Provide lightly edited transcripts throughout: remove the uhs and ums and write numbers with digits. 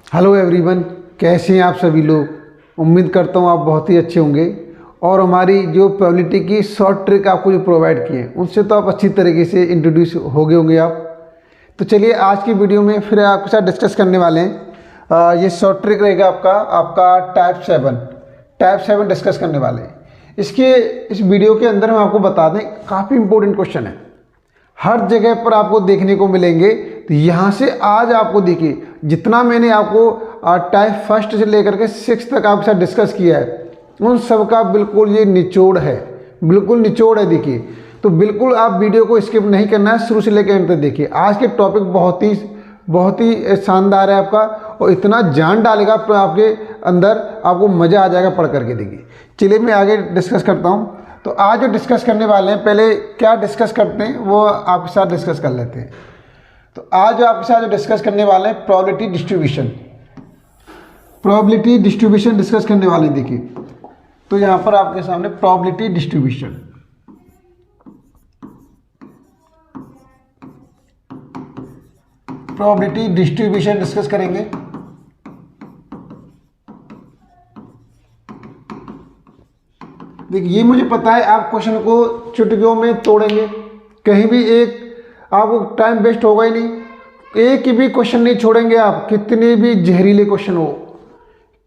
Hello everyone, कैसे हैं आप सभी लोग। उम्मीद करता हूं आप बहुत ही अच्छे होंगे और हमारी जो प्रोबेबिलिटी की शॉर्ट ट्रिक आपको जो प्रोवाइड किए हैं उनसे तो आप अच्छी तरीके से इंट्रोड्यूस हो गए होंगे आप। तो चलिए आज की वीडियो में फिर आपके साथ डिस्कस करने वाले हैं। ये शॉर्ट ट्रिक रहेगा आपका टाइप 7 डिस्कस करने वाले हैं। इस वीडियो के अंदर हम आपको बता दें, काफ़ी इंपॉर्टेंट क्वेश्चन है, हर जगह पर आपको देखने को मिलेंगे। तो यहाँ से आज आपको देखिए, जितना मैंने आपको टाइप फर्स्ट से लेकर के 6 तक आपके साथ डिस्कस किया है उन सब का बिल्कुल ये निचोड़ है, बिल्कुल निचोड़ है। देखिए, तो बिल्कुल आप वीडियो को स्किप नहीं करना है, शुरू से लेकर अंत तक देखिए। आज के टॉपिक बहुत ही शानदार है आपका और इतना जान डालेगा आपके अंदर, आपको मज़ा आ जाएगा पढ़ करके। देखिए चलिए मैं आगे डिस्कस करता हूँ। तो आज जो डिस्कस करने वाले हैं, पहले क्या डिस्कस करते हैं वो आपके साथ डिस्कस कर लेते हैं। तो आज जो आपके साथ जो डिस्कस करने वाले हैं प्रोबेबिलिटी डिस्ट्रीब्यूशन डिस्कस करने वाले हैं। देखिए, तो यहाँ पर आपके सामने प्रोबेबिलिटी डिस्ट्रीब्यूशन डिस्कस करेंगे। देखिए, ये मुझे पता है आप क्वेश्चन को चुटकियों में तोड़ेंगे, कहीं भी एक आपको टाइम वेस्ट होगा ही नहीं, एक भी क्वेश्चन नहीं छोड़ेंगे आप। कितने भी जहरीले क्वेश्चन हो,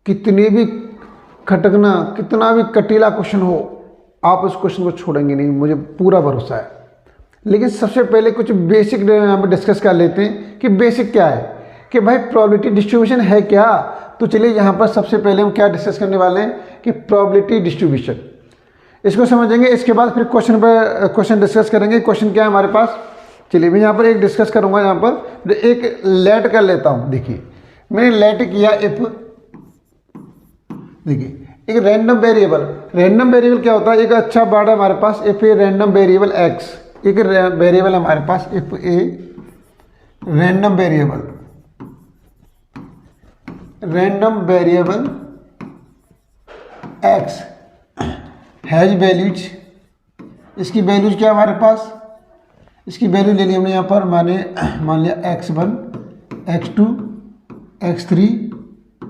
कितने भी खटकना, कितना भी कटीला क्वेश्चन हो, आप उस क्वेश्चन को छोड़ेंगे नहीं, मुझे पूरा भरोसा है। लेकिन सबसे पहले कुछ बेसिक यहाँ पर डिस्कस कर लेते हैं कि बेसिक क्या है, कि भाई प्रोबेबिलिटी डिस्ट्रीब्यूशन है क्या। तो चलिए यहाँ पर सबसे पहले हम क्या डिस्कस करने वाले हैं कि प्रोबेबिलिटी डिस्ट्रीब्यूशन, इसको समझेंगे। इसके बाद फिर क्वेश्चन डिस्कस करेंगे। क्वेश्चन क्या है हमारे पास, चलिए मैं यहाँ पर एक डिस्कस करूँगा। यहाँ पर एक लेट कर लेता हूँ। देखिए मैंने लेट किया इफ, देखिए एक रैंडम वेरिएबल क्या होता है, एक अच्छा वर्ड है हमारे पास, if a random variable X, एक वेरिएबल है हमारे पास, if a random variable X has values. इसकी वैल्यूज क्या है हमारे पास, इसकी वैल्यू ले ली हमने यहाँ पर, मान लिया x1 x2 x3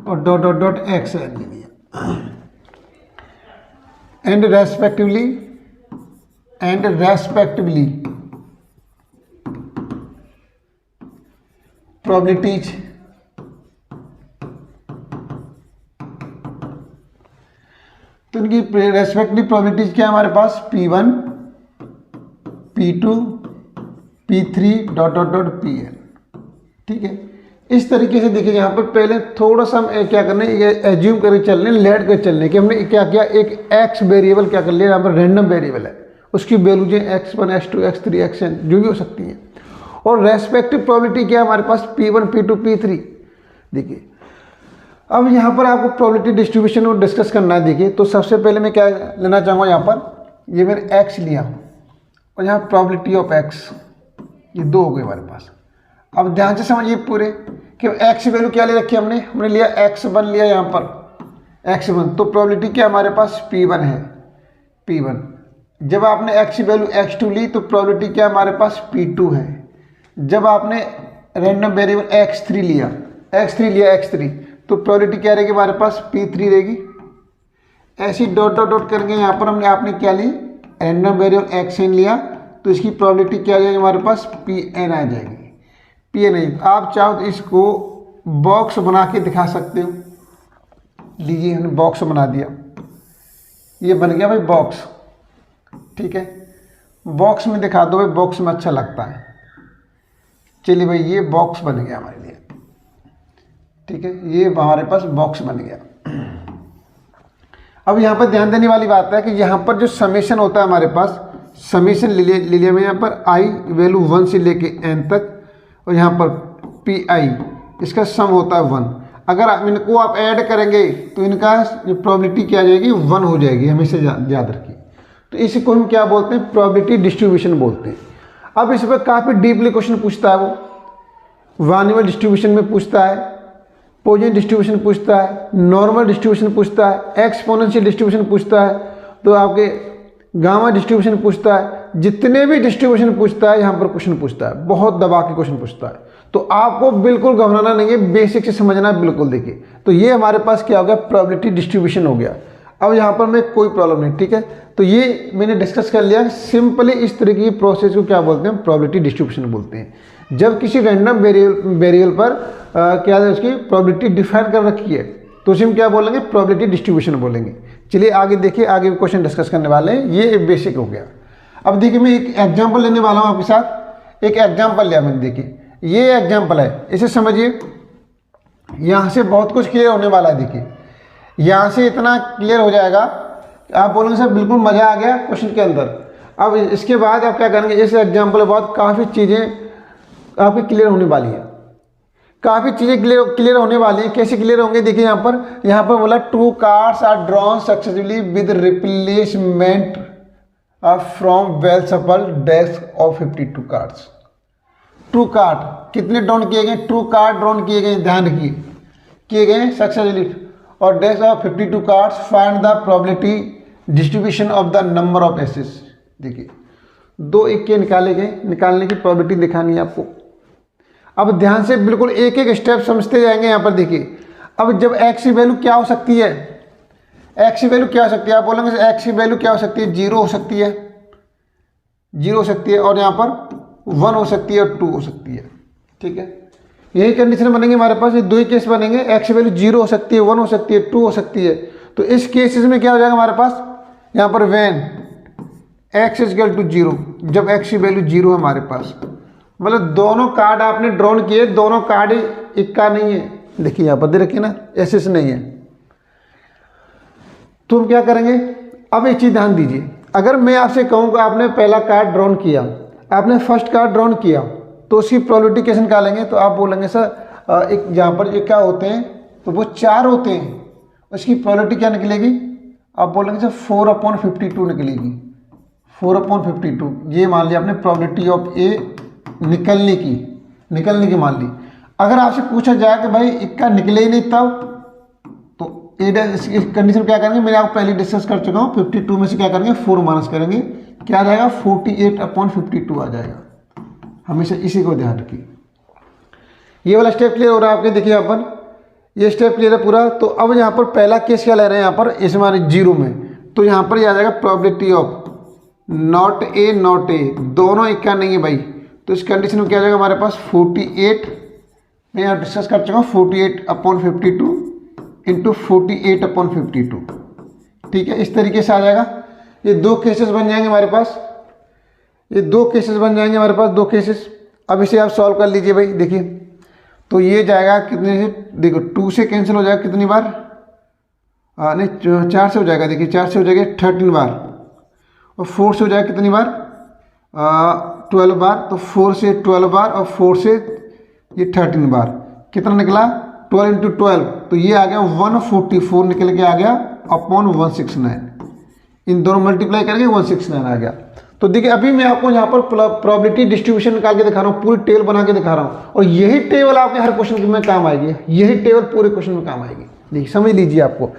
और डॉट डॉट डॉट xn ले लिया, एंड रेस्पेक्टिवली प्रोबेबिलिटीज तो इनकी रेस्पेक्टिवली प्रोबेबिलिटीज क्या है हमारे पास, P1 P2 P3 dot dot dot Pn। ठीक है, इस तरीके से देखिए। यहाँ पर पहले थोड़ा सा हम क्या करने, एज्यूम करके चलने, लेट कर चलने कि हमने क्या किया, एक एक्स वेरिएबल क्या कर लिया, यहाँ पर रैंडम वेरिएबल है, उसकी वैल्यूज है x1 x2 x3 xn जो भी हो सकती हैं। और रेस्पेक्टिव प्रोबेबिलिटी क्या है हमारे पास, P1 P2 P3। देखिए अब यहाँ पर आपको प्रोबेबिलिटी डिस्ट्रीब्यूशन को डिस्कस करना है। देखिए, तो सबसे पहले मैं क्या लेना चाहूँगा, यहाँ पर ये मैंने x लिया और यहाँ प्रोबेबिलिटी ऑफ x, ये दो हो गए हमारे पास। अब ध्यान से समझिए पूरे कि x वैल्यू क्या ले रखी है हमने लिया x1 लिया, यहाँ पर x1, तो प्रोबेबिलिटी क्या हमारे पास P1 है, P1। जब आपने x वैल्यू x2 ली तो प्रोबेबिलिटी क्या हमारे पास P2 है। जब आपने रैंडम वेरिएबल x3 लिया x3 तो प्रोबेबिलिटी क्या रहेगी हमारे पास, P3 रहेगी। ऐसी डॉट डॉट डॉट करके यहाँ पर आपने क्या ली, रैंडम वेरिएबल xn लिया, तो इसकी प्रोबेबिलिटी क्या आ जाएगी हमारे पास, Pn आ जाएगी। Pn आप चाहो तो इसको बॉक्स बना के दिखा सकते हो। लीजिए हमने बॉक्स बना दिया, ये बन गया भाई बॉक्स। ठीक है, बॉक्स में दिखा दो भाई, बॉक्स में अच्छा लगता है। चलिए भाई, ये बॉक्स बन गया हमारे लिए। ठीक है, ये हमारे पास बॉक्स बन गया। अब यहाँ पर ध्यान देने वाली बात है कि यहाँ पर जो समेशन होता है हमारे पास, समेशन ले लिया मैं यहाँ पर i वैल्यू 1 से लेके n तक, और यहाँ पर pi इसका सम होता है 1। अगर इनको आप ऐड करेंगे तो इनका जो प्रोबेबिलिटी क्या आ जाएगी, 1 हो जाएगी, हमेशा याद रखिए। तो इसी को हम क्या बोलते हैं, प्रोबेबिलिटी डिस्ट्रीब्यूशन बोलते हैं। अब इस पर काफ़ी डीपली क्वेश्चन पूछता है, वो वानिवल डिस्ट्रीब्यूशन में पूछता है, पॉइजन डिस्ट्रीब्यूशन पूछता है, नॉर्मल डिस्ट्रीब्यूशन पूछता है, एक्सपोनेंशियल डिस्ट्रीब्यूशन पूछता है, तो आपके गामा डिस्ट्रीब्यूशन पूछता है, जितने भी डिस्ट्रीब्यूशन पूछता है यहाँ पर क्वेश्चन पूछता है, बहुत दबा के क्वेश्चन पूछता है। तो आपको बिल्कुल घबराना नहीं है, बेसिक से समझना है बिल्कुल। देखिए तो ये हमारे पास क्या हो गया, प्रोबेबिलिटी डिस्ट्रीब्यूशन हो गया। अब यहाँ पर मैं कोई प्रॉब्लम नहीं, ठीक है। तो ये मैंने डिस्कस कर लिया। सिंपली इस तरह की प्रोसेस को क्या बोलते हैं, प्रोबेबिलिटी डिस्ट्रीब्यूशन बोलते हैं। जब किसी रैंडम वेरिएबल पर क्या है उसकी प्रोबेबिलिटी डिफाइन कर रखी है तो उसे हम क्या बोलेंगे, प्रोबेबिलिटी डिस्ट्रीब्यूशन बोलेंगे। चलिए आगे देखिए, आगे क्वेश्चन डिस्कस करने वाले हैं। ये बेसिक हो गया। अब देखिए मैं एक एग्जाम्पल लेने वाला हूँ आपके साथ। एक एग्जाम्पल लिया मैंने, देखिए ये एग्जाम्पल है, इसे समझिए। यहाँ से बहुत कुछ क्लियर होने वाला है। देखिए यहाँ से इतना क्लियर हो जाएगा, आप बोलेंगे सर बिल्कुल मज़ा आ गया क्वेश्चन के अंदर। अब इसके बाद आप क्या करेंगे, इस एग्जाम्पल के बाद काफ़ी चीज़ें आपकी क्लियर होने वाली है। काफ़ी चीज़ें क्लियर होने वाली हैं। कैसे क्लियर होंगे, देखिए यहाँ पर बोला 2 cards are drawn successfully with replacement from well shuffled deck of 52 cards. 2 card कितने ड्रॉन किए गए, 2 कार्ड ड्रॉन किए गए, ध्यान रखिए, किए गए सक्सेसफुली, और deck of 52 cards. Find the probability distribution of the number of aces. देखिए 2 इक्के निकाले गए, निकालने की प्रोबेबिलिटी दिखानी है आपको। अब ध्यान से बिल्कुल एक एक स्टेप समझते जाएंगे। यहाँ पर देखिए, अब जब एक्स की वैल्यू क्या हो सकती है, एक्स की वैल्यू क्या हो सकती है, आप बोलेंगे एक्स की वैल्यू क्या हो सकती है, 0 हो सकती है, 0 हो सकती है, और यहाँ पर 1 हो सकती है और 2 हो सकती है, ठीक है। यही कंडीशन बनेंगे हमारे पास, ये 2 ही केस बनेंगे। एक्स की वैल्यू 0 हो सकती है, 1 हो सकती है, 2 हो सकती है। तो इस केसेस में क्या हो जाएगा हमारे पास, यहाँ पर when x is equal to 0, जब एक्स की वैल्यू 0 है हमारे पास, मतलब दोनों कार्ड आपने ड्रॉन किए, दोनों कार्ड इक्का नहीं है। देखिए यहाँ पर दे रखिए ना, एसेस नहीं है। तो हम क्या करेंगे, अब एक चीज़ ध्यान दीजिए। अगर मैं आपसे कहूँ कि आपने पहला कार्ड ड्रॉन किया, आपने फर्स्ट कार्ड ड्रॉन किया, तो उसकी प्रोबेबिलिटी कैसे निकालेंगे, तो आप बोलेंगे सर एक यहाँ पर एक क्या होते हैं, तो वो 4 होते हैं, उसकी प्रोबेबिलिटी क्या निकलेगी, आप बोलेंगे सर 4/52 निकलेगी। 4/52 ये मान लिया आपने प्रोबेबिलिटी ऑफ ए निकलने की मान ली। अगर आपसे पूछा जाए कि भाई इक्का निकले ही नहीं तब, तो इस कंडीशन क्या करेंगे, मैंने आपको पहले डिस्कस कर चुका हूँ। 52 में से क्या करेंगे, 4 माइनस करेंगे, क्या आ जाएगा, 48/52 आ जाएगा। हमेशा इसी को ध्यान रखिए। ये वाला स्टेप क्लियर हो रहा है आपके, देखिए यहाँ पर ये स्टेप क्लियर है पूरा। तो अब यहाँ पर पहला केस क्या ले रहे हैं, यहाँ पर इस हमारे 0 में, तो यहाँ पर आ जाएगा प्रोबेबिलिटी ऑफ नॉट ए, दोनों इक्का नहीं है भाई। तो इस कंडीशन में क्या आ जाएगा हमारे पास 48, मैं यहाँ डिस्कस कर चुका हूँ, 48/52 इंटू 48/52, ठीक है। इस तरीके से आ जाएगा। ये 2 केसेस बन जाएंगे हमारे पास, ये 2 केसेस बन जाएंगे हमारे पास, 2 केसेस। अब इसे आप सॉल्व कर लीजिए भाई। देखिए तो ये जाएगा कितने से, देखो 2 से कैंसिल हो जाएगा कितनी बार, नहीं 4 से हो जाएगा। देखिए 4 से हो जाएगा 13 बार, और 4 से हो जाएगा कितनी बार, 12 बार। तो 4 से 12 बार और 4 से ये 13 बार, कितना निकला 12 × 12, तो ये आ गया 144 निकल के आ गया अपॉन 169। इन दोनों मल्टीप्लाई करके 169 आ गया। तो देखिए अभी मैं आपको यहाँ पर प्रोबेबिलिटी डिस्ट्रीब्यूशन निकाल के दिखा रहा हूँ, पूरी टेबल बना के दिखा रहा हूँ, और यही टेबल आपके हर क्वेश्चन में काम आएगी, यही टेबल पूरे क्वेश्चन में काम आएगी। देखिए समझ लीजिए, आपको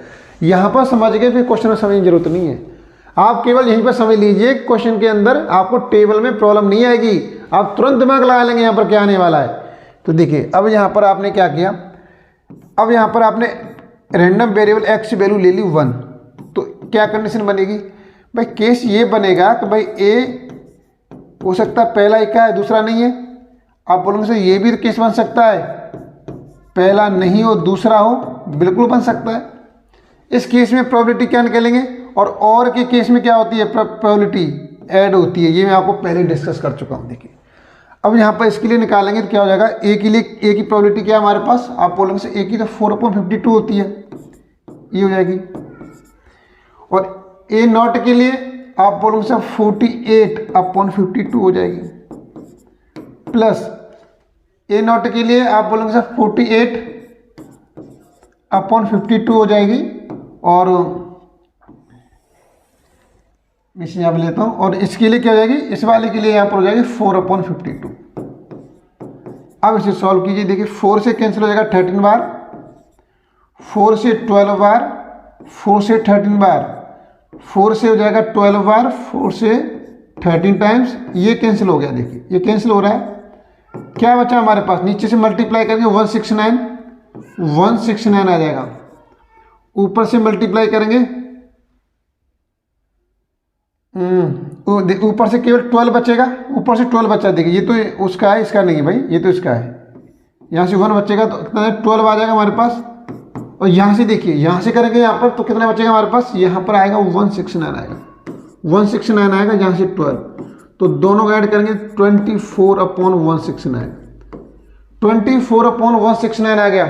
यहाँ पर समझ गए, फिर क्वेश्चन में समझने की जरूरत नहीं है। आप केवल यहीं पर समझ लीजिए, क्वेश्चन के अंदर आपको टेबल में प्रॉब्लम नहीं आएगी, आप तुरंत दिमाग लगा लेंगे यहाँ पर क्या आने वाला है। तो देखिए अब यहाँ पर आपने क्या किया, अब यहाँ पर आपने रैंडम वेरिएबल एक्स वैल्यू ले ली 1, तो क्या कंडीशन बनेगी भाई, केस ये बनेगा कि भाई ए हो सकता है पहला इक्का है दूसरा नहीं है। आप बोलेंगे सर ये भी केस बन सकता है, पहला नहीं हो दूसरा हो, बिल्कुल बन सकता है। इस केस में प्रोबेबिलिटी क्या निकलेंगे, और के केस में क्या होती है, प्रोबेबिलिटी ऐड होती है। ये मैं आपको पहले डिस्कस कर चुका हूँ। देखिए अब यहाँ पर इसके लिए निकालेंगे तो क्या हो जाएगा, ए के लिए ए की प्रोबेबिलिटी क्या है हमारे पास, आप बोलेंगे सर ए की तो 4/52 होती है, ये हो जाएगी। और ए नॉट के लिए आप बोलोगे सर 48/52 हो जाएगी, प्लस ए नॉट के लिए आप बोलोगे सर 48/52 हो जाएगी, और इसे यहाँ पे लेता हूँ, और इसके लिए क्या हो जाएगी, इस वाले के लिए यहाँ पर हो जाएगी 4/52। अब इसे सॉल्व कीजिए। देखिए 4 से कैंसिल हो जाएगा 13 बार, 4 से 12 बार, 4 से 13 बार, 4 से हो जाएगा 12 बार, 4 से 13 टाइम्स, ये कैंसिल हो गया, देखिए ये कैंसिल हो रहा है। क्या बचा हमारे पास, नीचे से मल्टीप्लाई करेंगे 169 आ जाएगा, ऊपर से मल्टीप्लाई करेंगे ऊपर से केवल 12 बचेगा, ऊपर से 12 बचा, देखिए ये तो उसका है, इसका नहीं है भाई, ये तो इसका है। यहाँ से 1 बचेगा तो कितना है, 12 आ जाएगा हमारे पास। और यहाँ से देखिए, यहाँ से करेंगे यहाँ पर तो कितना बचेगा हमारे पास, यहाँ पर आएगा 169 आएगा, 169 आएगा, यहाँ से 12, तो दोनों को ऐड करेंगे 24/169, 24/169 आ गया।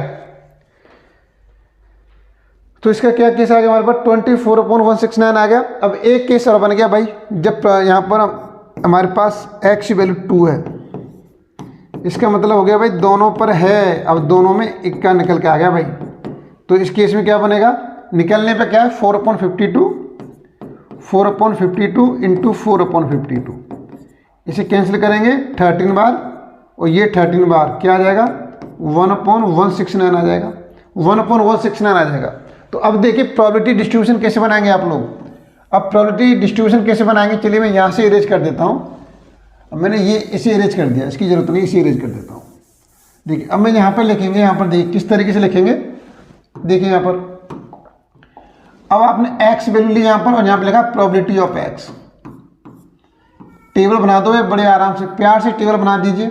तो इसका क्या केस आ गया हमारे पास, 24/169 आ गया। अब एक केस और बन गया भाई, जब यहाँ पर हमारे पास x की वैल्यू 2 है, इसका मतलब हो गया भाई दोनों पर है, अब दोनों में इक्का निकल के आ गया भाई। तो इस केस में क्या बनेगा, निकलने पे क्या है 4/52 इंटू 4/52, इसे कैंसिल करेंगे 13 बार, और ये 13 बार क्या आ जाएगा 1/169 आ जाएगा, 1/169 आ जाएगा। तो अब देखिए प्रोबेबिलिटी डिस्ट्रीब्यूशन कैसे बनाएंगे आप लोग। अब प्रोबेबिलिटी डिस्ट्रीब्यूशन कैसे बनाएंगे, चलिए मैं यहाँ से इरेज कर देता हूँ। अब मैंने ये इसे इरेज कर दिया, इसकी जरूरत नहीं, इसे इरेज कर देता हूँ। देखिए अब मैं यहाँ पर लिखेंगे, यहाँ पर देखिए किस तरीके से लिखेंगे, देखिए यहाँ पर अब आपने x वैल्यू ली यहाँ पर, और यहाँ पर लिखा प्रोबेबिलिटी ऑफ x। टेबल बना दो बड़े आराम से, प्यार से टेबल बना दीजिए।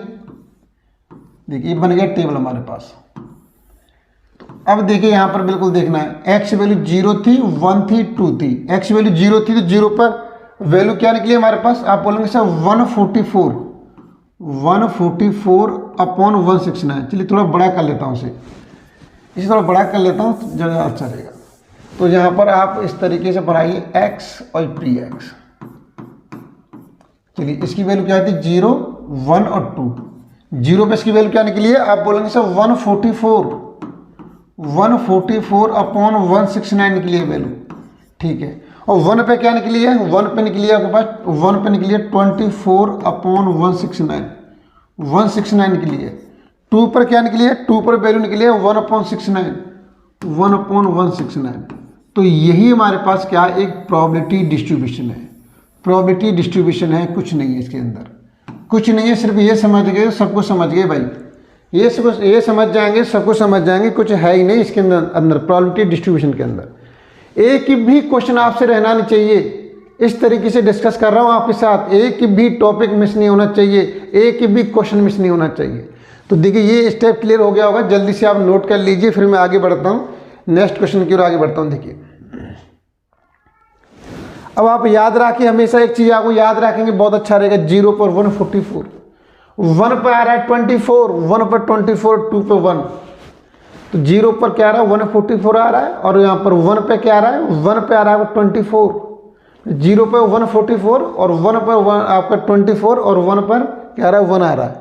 देखिए बन गया टेबल हमारे पास। अब देखिए यहाँ पर बिल्कुल देखना है, x वैल्यु 0 थी, 1 थी, 2 थी। x वैल्यू 0 थी तो 0 पर वैल्यू क्या निकली हमारे पास, आप बोलेंगे सर 144/169। चलिए थोड़ा बड़ा कर लेता हूँ इसे थोड़ा बड़ा कर लेता हूँ तो ज़्यादा अच्छा रहेगा। तो यहाँ पर आप इस तरीके से बनाइए x और px। चलिए इसकी वैल्यू क्या थी 0, 1 और 2। 0 पे इसकी वैल्यू क्या निकली है, आप बोलेंगे सर 144/169 निकली है वैल्यू, ठीक है। और 1 पे क्या निकली है, 1 पे निकली है आपके पास, 1 पे निकली है 24/169, 169 निकली है। 2 पर क्या निकली है, 2 पर वैल्यू निकली है 1/69, 1/169। तो यही हमारे पास क्या एक प्रोबेबिलिटी डिस्ट्रीब्यूशन है। प्रोबेबिलिटी डिस्ट्रीब्यूशन है, कुछ नहीं है इसके अंदर, कुछ नहीं है। सिर्फ ये समझ गए, सब कुछ समझ गए भाई, ये समझ जाएंगे, सब कुछ समझ जाएंगे, कुछ है ही नहीं इसके अंदर प्रोबेबिलिटी डिस्ट्रीब्यूशन के अंदर। एक भी क्वेश्चन आपसे रहना नहीं चाहिए, इस तरीके से डिस्कस कर रहा हूँ आपके साथ, एक भी टॉपिक मिस नहीं होना चाहिए, एक भी क्वेश्चन मिस नहीं होना चाहिए। तो देखिए ये स्टेप क्लियर हो गया होगा, जल्दी से आप नोट कर लीजिए, फिर मैं आगे बढ़ता हूँ नेक्स्ट क्वेश्चन की ओर आगे बढ़ता हूँ। देखिए अब आप याद रखिए, हमेशा एक चीज़ आपको याद रखेंगे बहुत अच्छा रहेगा, 0 पर 144, 1 पर आ रहा है 24, 1 पर 24, 2 पर 1, तो 0 पर क्या आ रहा है 144 आ रहा है, और यहाँ पर 1 पे क्या आ रहा है, 1 पे आ रहा है 24, 0 पर 144 और 1 पर 1 आपका 24 और 1 पर क्या आ रहा है 1 आ रहा है,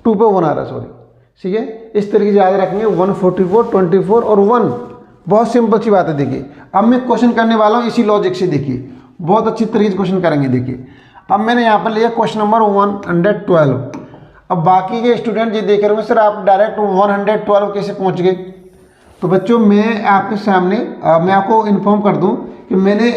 2 पर 1 आ रहा है, सॉरी, ठीक है। इस तरीके से याद रखेंगे 144, 24 और 1, बहुत सिंपल सी बात है। देखिए अब मैं क्वेश्चन करने वाला हूँ इसी लॉजिक से, देखिए बहुत अच्छी तरीके से क्वेश्चन करेंगे। देखिए अब मैंने यहाँ पर लिया क्वेश्चन नंबर 112। अब बाकी के स्टूडेंट ये देख रहे होंगे सर आप डायरेक्ट 112 कैसे पहुँच गए। तो बच्चों मैं आपके सामने मैं आपको इन्फॉर्म कर दूं कि मैंने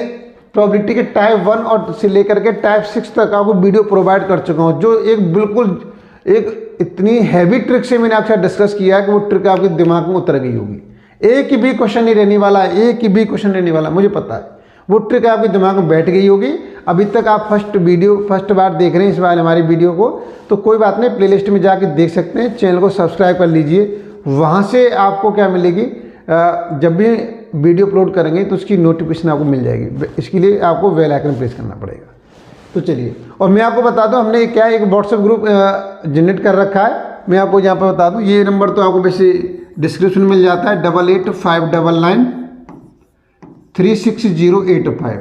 प्रोबेबिलिटी के टाइप 1 और से लेकर के टाइप 6 तक आपको वीडियो प्रोवाइड कर चुका हूं, जो एक बिल्कुल एक इतनी हैवी ट्रिक से मैंने आपके साथ डिस्कस किया है कि वो ट्रिक आपके दिमाग में उतर गई होगी। एक भी क्वेश्चन नहीं रहने वाला, एक भी क्वेश्चन रहने वाला, मुझे पता है वो ट्रिक आपके दिमाग में बैठ गई होगी। अभी तक आप फर्स्ट बार देख रहे हैं इस बार हमारी वीडियो को, तो कोई बात नहीं, प्लेलिस्ट में जाके देख सकते हैं, चैनल को सब्सक्राइब कर लीजिए। वहाँ से आपको क्या मिलेगी, जब भी वीडियो अपलोड करेंगे तो उसकी नोटिफिकेशन आपको मिल जाएगी। इसके लिए आपको बेल आइकन प्रेस करना पड़ेगा। तो चलिए, और मैं आपको बता दूं हमने क्या एक व्हाट्सएप ग्रुप जनरेट कर रखा है। मैं आपको यहाँ पर बता दूं, ये नंबर तो आपको वैसे डिस्क्रिप्शन में मिल जाता है, 8859936085।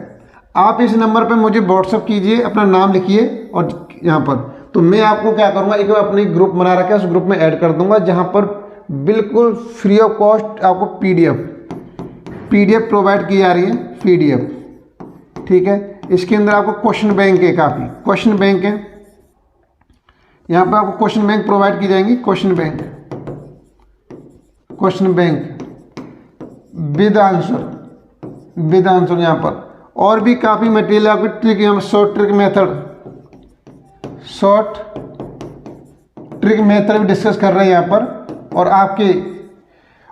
आप इस नंबर पर मुझे व्हाट्सअप कीजिए, अपना नाम लिखिए, और यहाँ पर तो मैं आपको क्या करूँगा, एक अपने ग्रुप बना रखा है, उस ग्रुप में ऐड कर दूँगा, जहाँ पर बिल्कुल फ्री ऑफ कॉस्ट आपको पीडीएफ प्रोवाइड की जा रही है, पीडीएफ, ठीक है। इसके अंदर आपको क्वेश्चन बैंक है, काफ़ी क्वेश्चन बैंक है, यहाँ पर आपको क्वेश्चन बैंक प्रोवाइड की जाएंगी, क्वेश्चन बैंक विद आंसर यहाँ पर, और भी काफ़ी मटेरियल आपकी ट्रिक, यहाँ short trick method, short trick method भी डिस्कस कर रहे हैं यहाँ पर, और आपके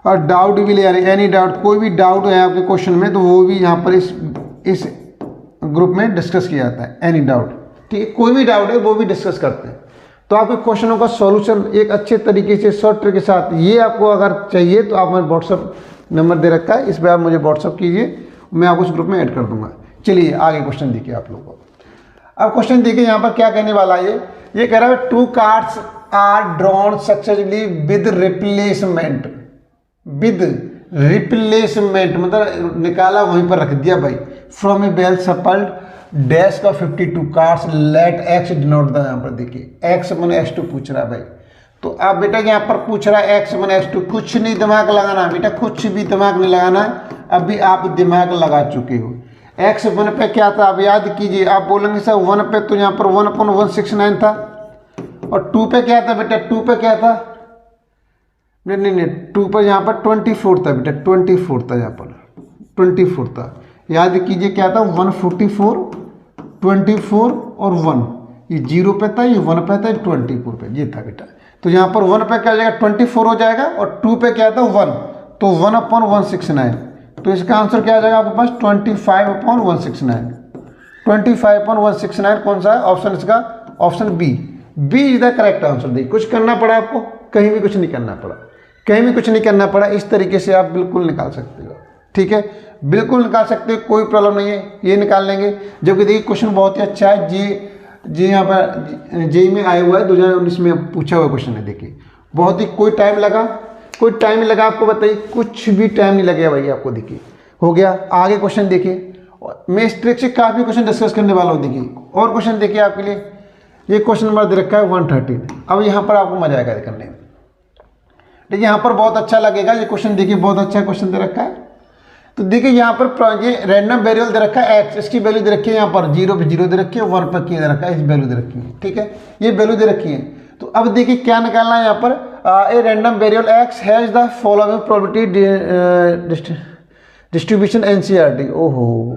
और डाउट भी ले आ रहे हैं। एनी डाउट, कोई भी डाउट है आपके क्वेश्चन में तो वो भी यहाँ पर इस ग्रुप में डिस्कस किया जाता है। एनी डाउट, ठीक है, कोई भी डाउट है वो भी डिस्कस करते हैं। तो आपके क्वेश्चनों का सॉल्यूशन एक अच्छे तरीके से शॉर्ट ट्रिक के साथ, ये आपको अगर चाहिए तो आप मेरे व्हाट्सअप नंबर दे रखा है, इस पर आप मुझे व्हाट्सअप कीजिए, मैं आपको उस ग्रुप में ऐड कर दूंगा। चलिए आगे क्वेश्चन देखिए आप लोगों को। अब क्वेश्चन देखिए यहाँ पर क्या कहने वाला है, ये कह रहा है 2 cards are drawn successfully with replacement. With replacement मतलब निकाला वहीं पर रख दिया भाई। From a well shuffled dash का 52 cards let x denote the, यहाँ पर देखिए x वन x2 पूछ रहा है भाई। तो अब बेटा यहाँ पर पूछ रहा है x वन x2, कुछ नहीं दिमाग लगाना बेटा, कुछ भी दिमाग नहीं लगाना। अभी आप दिमाग लगा चुके हो। x वन पे क्या था आप याद कीजिए, आप बोलेंगे सर 1 पे तो यहाँ पर 1/169 था, और 2 पे क्या था बेटा, 2 पे क्या था, नहीं 2 पर यहाँ पर 24 था बेटा, 24 था यहाँ पर 24 था। याद कीजिए क्या था, 144, 24 और 1, ये 0 पे था, ये 1 पे था, ये 24 पे, ये था बेटा। तो यहाँ पर 1 पे क्या हो जाएगा 24 हो जाएगा, और 2 पे क्या था 1, तो 1/169। तो इसका आंसर क्या आ जाएगा आपके पास 25/169। 25/169 कौन सा है ऑप्शन इसका, option B. B is the correct answer. देखिए कुछ करना पड़ा आपको, कहीं भी कुछ नहीं करना पड़ा, कहीं भी कुछ नहीं करना पड़ा। इस तरीके से आप बिल्कुल निकाल सकते हो, ठीक है, बिल्कुल निकाल सकते हो, कोई प्रॉब्लम नहीं है, ये निकाल लेंगे। जबकि देखिए क्वेश्चन बहुत ही अच्छा है, जी यहाँ पर जेई में आया हुआ है, 2019 में पूछा हुआ क्वेश्चन है। देखिए बहुत ही, कोई टाइम लगा आपको, बताइए कुछ भी टाइम नहीं लगेगा भाई आपको। देखिए हो गया। आगे क्वेश्चन देखिए, मैं इस ट्रिक से काफ़ी क्वेश्चन डिस्कस करने वाला हूँ। देखिए और क्वेश्चन देखिए आपके लिए, ये क्वेश्चन नंबर दे रखा है 113। अब यहाँ पर आपको मजा आएगा करने में, देखिए यहाँ पर बहुत अच्छा लगेगा ये क्वेश्चन। देखिए बहुत अच्छा क्वेश्चन दे रखा है। तो देखिए यहाँ पर ये रैंडम वेरिएबल दे रखा है x, इसकी वैल्यू दे रखी है यहाँ पर 0 पे 0 दे रखी है, 1 पर क्या दे रखा है, इस वैल्यू दे रखी है, ठीक है, ये वैल्यू दे रखी है। तो अब देखिए क्या निकालना है यहाँ पर, ए random variable x has the following probability distribution NCERT. ओहो,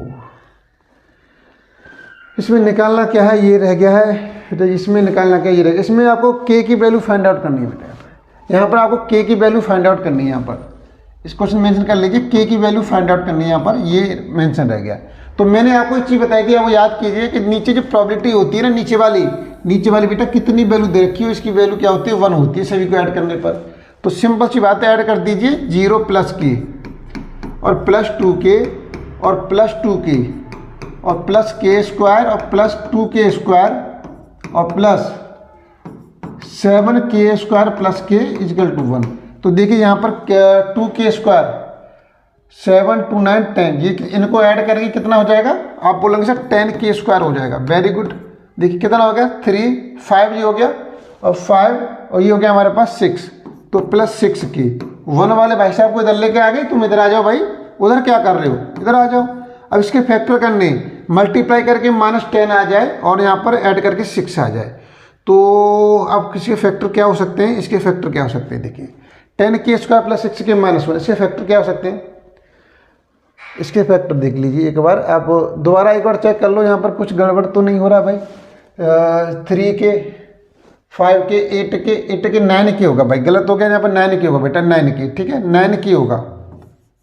इसमें निकालना क्या है, ये रह गया है बेटा, इसमें निकालना क्या, ये रह गया। इसमें आपको k की वैल्यू फाइंड आउट करनी है बेटा, यहाँ पर आपको k की वैल्यू फाइंड आउट करनी है। यहाँ पर इस क्वेश्चन मेंशन कर लीजिए, k की वैल्यू फाइंड आउट करनी है, यहाँ पर ये मेंशन रह गया। तो मैंने आपको एक चीज़ बताई थी, वो याद कीजिए कि नीचे जो प्रोबेबिलिटी होती है ना, नीचे वाली बेटा कितनी वैल्यू दे रखी हो, इसकी वैल्यू क्या होती है 1 होती है सभी को ऐड करने पर। तो सिंपल सी बात है, ऐड कर दीजिए 0 + k और +2k और +2k और +k² और +2k² और +7k² + k = 1। तो देखिए यहाँ पर 2k², 7 2 9 10, ये इनको ऐड करके कितना हो जाएगा, आप बोलेंगे सर 10k² हो जाएगा। Very good. देखिए कितना हो गया 3 5 ये हो गया, और 5 और ये हो गया हमारे पास 6, तो +6k। 1 वाले भाई साहब को इधर लेके आ गए, तुम इधर आ जाओ भाई, उधर क्या कर रहे हो, इधर आ जाओ। अब इसके फैक्टर करने, मल्टीप्लाई करके -10 आ जाए और यहाँ पर ऐड करके 6 आ जाए। तो अब किसके फैक्टर क्या हो सकते हैं, इसके फैक्टर क्या हो सकते हैं, देखिए 10k² + 6k - 1, इसके फैक्टर क्या हो सकते हैं, इसके फैक्टर देख लीजिए एक बार, आप दोबारा एक बार चेक कर लो, यहाँ पर कुछ गड़बड़ तो नहीं हो रहा भाई। 3k 5k 8k 9k होगा भाई, गलत हो गया यहाँ पर, 9k होगा बेटा, 9k, ठीक है, 9k होगा,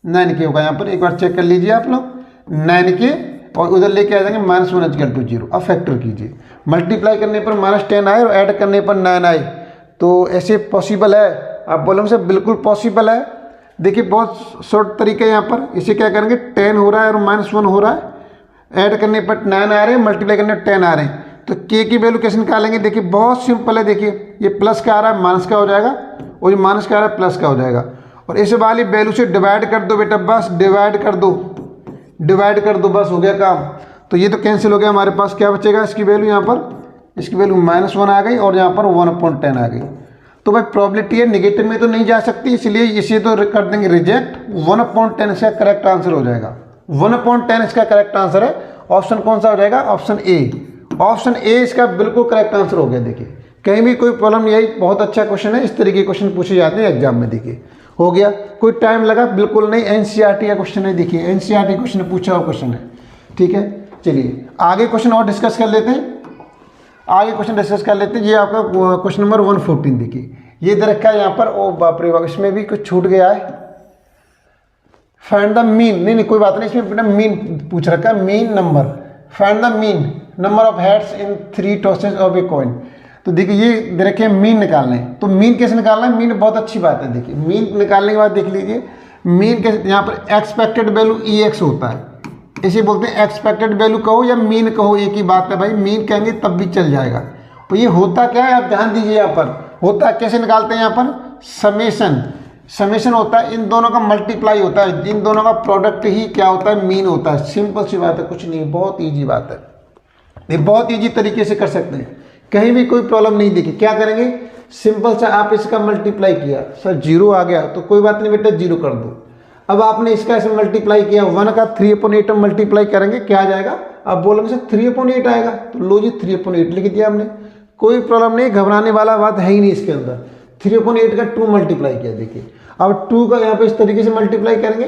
9k होगा यहाँ पर, एक बार चेक कर लीजिए आप लोग, 9k और उधर लेके आ जाएंगे -1 = 0। अब फैक्टर कीजिए, मल्टीप्लाई करने पर -10 आए और ऐड करने पर 9 आए, तो ऐसे पॉसिबल है, आप बोलोगे सर बिल्कुल पॉसिबल है। देखिए बहुत शॉर्ट तरीका है यहाँ पर, इसे क्या करेंगे 10 हो रहा है और -1 हो रहा है, ऐड करने पर 9 आ रहे हैं, मल्टीप्लाई करने पर 10 आ रहे हैं, तो k की वैल्यू कैसे निकालेंगे, देखिए बहुत सिंपल है। देखिए ये प्लस का आ रहा है माइनस का हो जाएगा, और ये माइनस का आ रहा है प्लस का हो जाएगा, और इस वाली वैल्यू से डिवाइड कर दो बेटा, बस डिवाइड कर दो, बस हो गया काम। तो ये तो कैंसिल हो गया, हमारे पास क्या बचेगा, इसकी वैल्यू यहाँ पर, इसकी वैल्यू -1 आ गई और यहाँ पर 1/10 आ गई। तो भाई प्रॉबिलिटी है, नेगेटिव में तो नहीं जा सकती, इसलिए इसे तो कर देंगे रिजेक्ट। 1/10 इसका करेक्ट आंसर हो जाएगा, 1/10 इसका करेक्ट आंसर है। ऑप्शन कौन सा हो जाएगा, ऑप्शन ए इसका बिल्कुल करेक्ट आंसर हो गया। देखिए कहीं भी कोई प्रॉब्लम नहीं आई, बहुत अच्छा क्वेश्चन है, इस तरीके के क्वेश्चन पूछे जाते हैं एग्जाम में। देखिए हो गया, कोई टाइम लगा बिल्कुल नहीं, एनसीईआरटी का क्वेश्चन है, देखिए एनसीईआरटी क्वेश्चन पूछा हुआ क्वेश्चन है, ठीक है। चलिए आगे क्वेश्चन और डिस्कस कर लेते हैं। आगे क्वेश्चन डिस्कस कर लेते हैं। ये आपका क्वेश्चन नंबर 114 देखिए, ये दे रखा है यहाँ पर। ओ बाप रे बाप, इसमें भी कुछ छूट गया है। फाइंड द मीन, नहीं कोई बात नहीं, इसमें बिना मीन पूछ रखा है, mean number. Find the mean number of heads in 3 tosses of a coin. तो देखिए ये दे रखे हैं मीन निकालने, तो मीन कैसे निकालना है? मीन बहुत अच्छी बात है। देखिए मीन निकालने के बाद देख लीजिए मीन कैसे, यहाँ पर एक्सपेक्टेड वैल्यू EX होता है, इसे बोलते हैं एक्सपेक्टेड वैल्यू कहो या मीन कहो, एक ही बात है भाई। मीन कहेंगे तब भी चल जाएगा। तो ये होता क्या है, आप ध्यान दीजिए। यहाँ पर होता कैसे निकालते हैं, यहाँ पर समेशन, समेशन होता है, इन दोनों का मल्टीप्लाई होता है, इन दोनों का प्रोडक्ट ही क्या होता है, मीन होता है। सिंपल सी बात है, कुछ नहीं, बहुत ईजी बात है, ये बहुत ईजी तरीके से कर सकते हैं, कहीं भी कोई प्रॉब्लम नहीं। देखिए क्या करेंगे, सिंपल सा आप इसका मल्टीप्लाई किया, सर 0 आ गया तो कोई बात नहीं बेटा 0 कर दो। अब आपने इसका ऐसे मल्टीप्लाई किया, 1 का 3/8 में मल्टीप्लाई करेंगे, क्या आ जाएगा? आप बोलेंगे सर 3/8 आएगा, तो लो जी 3/8 लिख दिया हमने, कोई प्रॉब्लम नहीं, घबराने वाला बात है ही नहीं इसके अंदर। 3/8 का 2 मल्टीप्लाई किया, देखिए अब 2 का यहाँ पे इस तरीके से मल्टीप्लाई करेंगे,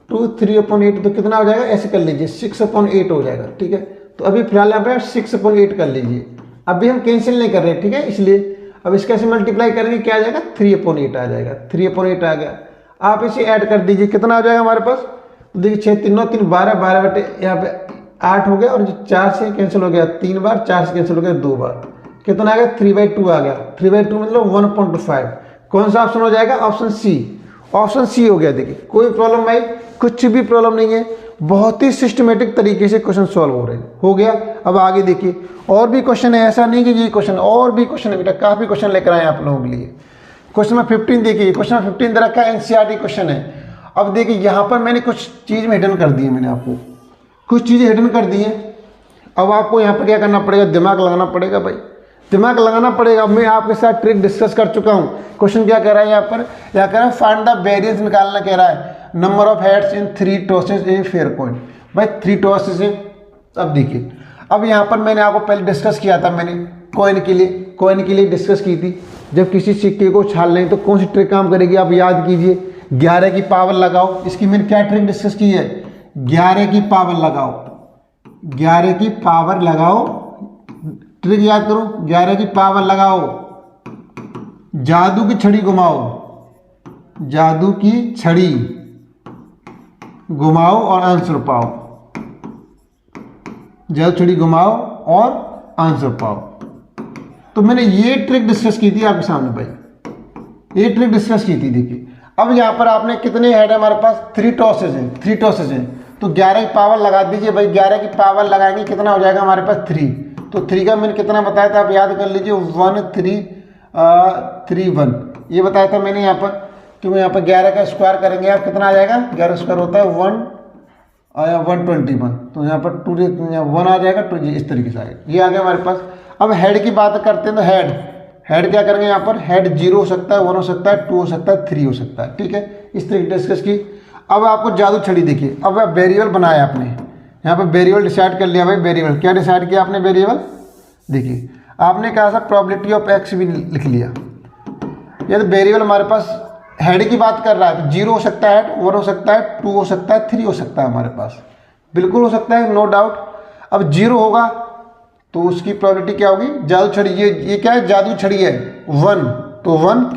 2 3/8 तो कितना हो जाएगा, ऐसे कर लीजिए 6/8 हो जाएगा, ठीक है। तो अभी फिलहाल यहाँ पे 6/8 कर लीजिए, अभी हम कैंसिल नहीं कर रहे, ठीक है, इसलिए अब इसका ऐसे मल्टीप्लाई करेंगे, क्या आ जाएगा, 3/8 आ जाएगा, 3/8 आ गया। आप इसे ऐड कर दीजिए, कितना आ जाएगा हमारे पास, तो देखिए 6 3 9 3 12 12 बटे यहाँ पे 8 हो गया, और 4 से कैंसिल हो गया 3 बार, 4 से कैंसिल हो गया 2 बार, कितना आ गया 3/2 आ गया। 3/2 मतलब 1.5। कौन सा ऑप्शन हो जाएगा, ऑप्शन सी, ऑप्शन सी हो गया। देखिए कोई प्रॉब्लम भाई, कुछ भी प्रॉब्लम नहीं है, बहुत ही सिस्टमेटिक तरीके से क्वेश्चन सॉल्व हो रहे हैं, हो गया। अब आगे देखिए और भी क्वेश्चन है, ऐसा नहीं कि ये क्वेश्चन, और भी क्वेश्चन है बेटा, काफ़ी क्वेश्चन लेकर आए आप लोगों के लिए। क्वेश्चन नंबर 15 देखिए, क्वेश्चन नंबर 15 दे रखा है, NCERT क्वेश्चन है। अब देखिए यहाँ पर मैंने कुछ चीज़ में हिडन कर दी है, मैंने आपको कुछ चीज़ें हिडन कर दी हैं। अब आपको यहाँ पर क्या करना पड़ेगा, दिमाग लगाना पड़ेगा भाई, दिमाग लगाना पड़ेगा। अब मैं आपके साथ ट्रिक डिस्कस कर चुका हूँ। क्वेश्चन क्या कह रहा है यहाँ पर, क्या कह रहा है, फाइंड द वेरिएंस निकालना कह रहा है, number of heads in 3 tosses a fair coin. भाई 3 टॉसेस है। अब देखिए, अब यहाँ पर मैंने आपको पहले डिस्कस किया था, मैंने कॉइन के लिए डिस्कस की थी। जब किसी सिक्के को छाल लें तो कौन सी ट्रिक काम करेगी, आप याद कीजिए, 11 की पावर लगाओ। इसकी मैंने क्या ट्रिक डिस्कस की है, 11 की पावर लगाओ, 11 की पावर लगाओ, ट्रिक याद करो, 11 की पावर लगाओ, जादू की छड़ी घुमाओ, जादू की छड़ी घुमाओ और आंसर पाओ, जादू छड़ी घुमाओ और आंसर पाओ। तो मैंने ये ट्रिक डिस्कस की थी आपके सामने भाई, ये ट्रिक डिस्कस की थी। देखिए अब यहाँ पर आपने कितने हेड है हमारे पास, 3 टॉसेज हैं, 3 टॉसेज हैं, तो 11 की पावर लगा दीजिए भाई, 11 की पावर लगाएंगे कितना हो जाएगा हमारे पास 3। तो 3 का मैंने कितना बताया था, आप याद कर लीजिए, 1331 ये बताया था मैंने यहाँ पर, क्योंकि यहाँ पर 11 का स्क्वायर करेंगे आप, कितना आ जाएगा, 11 स्क्वायर होता है 121, तो यहाँ पर 1 आ जाएगा, 2 इस तरीके से आएगा, ये आ गया हमारे पास। अब हेड की बात करते हैं, तो हेड क्या करेंगे यहाँ पर, हेड 0 हो सकता है, 1 हो सकता है, 2 हो सकता है, 3 हो सकता है, ठीक है, इस तरीके डिस्कस की। अब आपको जादू छड़ी देखिए, अब वेरिएबल बनाया आपने, यहाँ पर वेरिएबल डिसाइड कर लिया भाई। वेरिएबल क्या डिसाइड किया आपने, वेरिएबल देखिए आपने कहा था प्रोबेबिलिटी ऑफ x भी लिख लिया। ये तो वेरिएबल हमारे पास हेड की बात कर रहा है, तो 0 हो सकता है, 1 हो सकता है, 2 हो सकता है, 3 हो सकता है, हमारे पास बिल्कुल हो सकता है, नो डाउट। अब 0 होगा तो उसकी प्रोबेबिलिटी क्या होगी, जादू छड़ी, ये क्या है, जादू छड़ी है 1, तो 1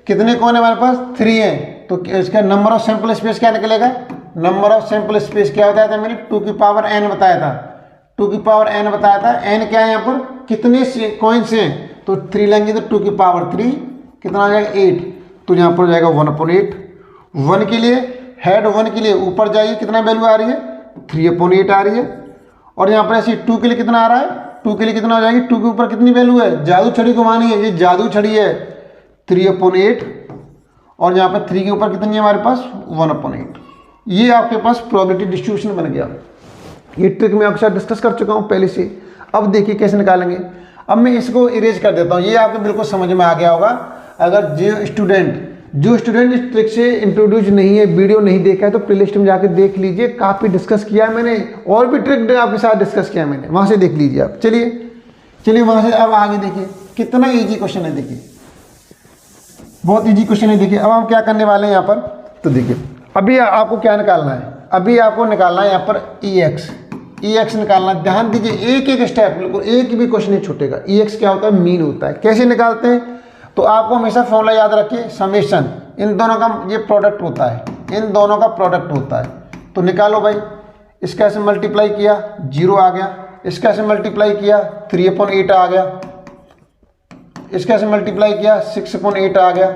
कितने कौन है हमारे पास, 3 है, तो इसका नंबर ऑफ सैंपल स्पेस क्या निकलेगा, नंबर ऑफ सैंपल स्पेस क्या बताया था मैंने, 2 की पावर n बताया था, 2 की पावर n बताया था। n क्या है यहाँ पर, कितने कॉइन्स हैं, तो 3 लेंगे तो 2 की पावर 3 कितना आ जाएगा 8, तो यहाँ पर हो जाएगा 1/8। 1 के लिए, हेड 1 के लिए ऊपर जाइए, कितना वैल्यू आ रही है, 3/8 आ रही है। और यहाँ पर ऐसे 2 के लिए कितना आ रहा है, 2 के लिए कितना हो जाएगी, 2 के ऊपर कितनी वैल्यू है, जादू छड़ी घुमानी है, ये जादू छड़ी है 3/8, और यहाँ पर 3 के ऊपर कितनी है हमारे पास 1/8। ये आपके पास प्रोबेबिलिटी डिस्ट्रीब्यूशन बन गया। ये ट्रिक मैं आपके साथ डिस्कस कर चुका हूँ पहले से। अब देखिए कैसे निकालेंगे। अब मैं इसको इरेज कर देता हूँ, ये आपको बिल्कुल समझ में आ गया होगा। अगर जो स्टूडेंट इस ट्रिक से इंट्रोड्यूस नहीं है, वीडियो नहीं देखा है, तो प्लेलिस्ट में जाकर देख लीजिए, काफ़ी डिस्कस किया है मैंने, और भी ट्रिक आपके साथ डिस्कस किया है मैंने, वहाँ से देख लीजिए आप। चलिए वहाँ से अब आगे देखिए, कितना ईजी क्वेश्चन है, देखिए बहुत ईजी क्वेश्चन है। देखिए अब हम क्या करने वाले हैं यहाँ पर, तो देखिए अभी आपको क्या निकालना है, अभी आपको निकालना है यहाँ पर ई एक्स निकालना, ध्यान दीजिए एक एक स्टेप, बिल्कुल एक भी क्वेश्चन नहीं छूटेगा। ई एक्स क्या होता है, मीन होता है। कैसे निकालते हैं, तो आपको हमेशा फॉर्मूला याद रखिए, समेशन, इन दोनों का ये प्रोडक्ट होता है, इन दोनों का प्रोडक्ट होता है। तो निकालो भाई, इसका ऐसे मल्टीप्लाई किया 0 आ गया, इसका ऐसे मल्टीप्लाई किया 3/8 आ गया, इसका ऐसे मल्टीप्लाई किया 6/8 आ गया,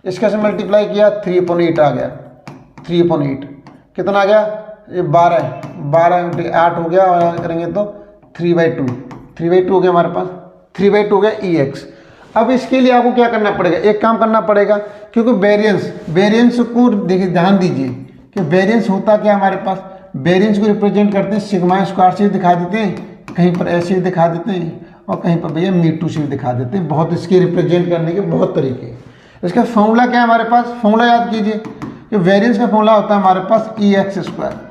इसका ऐसे मल्टीप्लाई किया 3/8 आ गया, 3/8 कितना आ गया, ये 12 × 8 हो गया, और करेंगे तो 3/2 हो गया हमारे पास, 3/2 हो गया ई एक्स। अब इसके लिए आपको क्या करना पड़ेगा, एक काम करना पड़ेगा, क्योंकि वेरिएंस को देखिए, ध्यान दीजिए कि वेरिएंस होता क्या हमारे पास, वेरिएंस को रिप्रेजेंट करते हैं सिग्मा स्क्वायर से दिखा देते हैं, कहीं पर ऐसे भी दिखा देते हैं, और कहीं पर भैया मीटू से भी दिखा देते हैं। बहुत इसके रिप्रेजेंट करने के बहुत तरीके हैं। इसका फॉर्मूला क्या है हमारे पास, फॉर्मूला याद कीजिए कि वेरिएंस का फॉर्मूला होता है हमारे पास ई एक्स स्क्वायर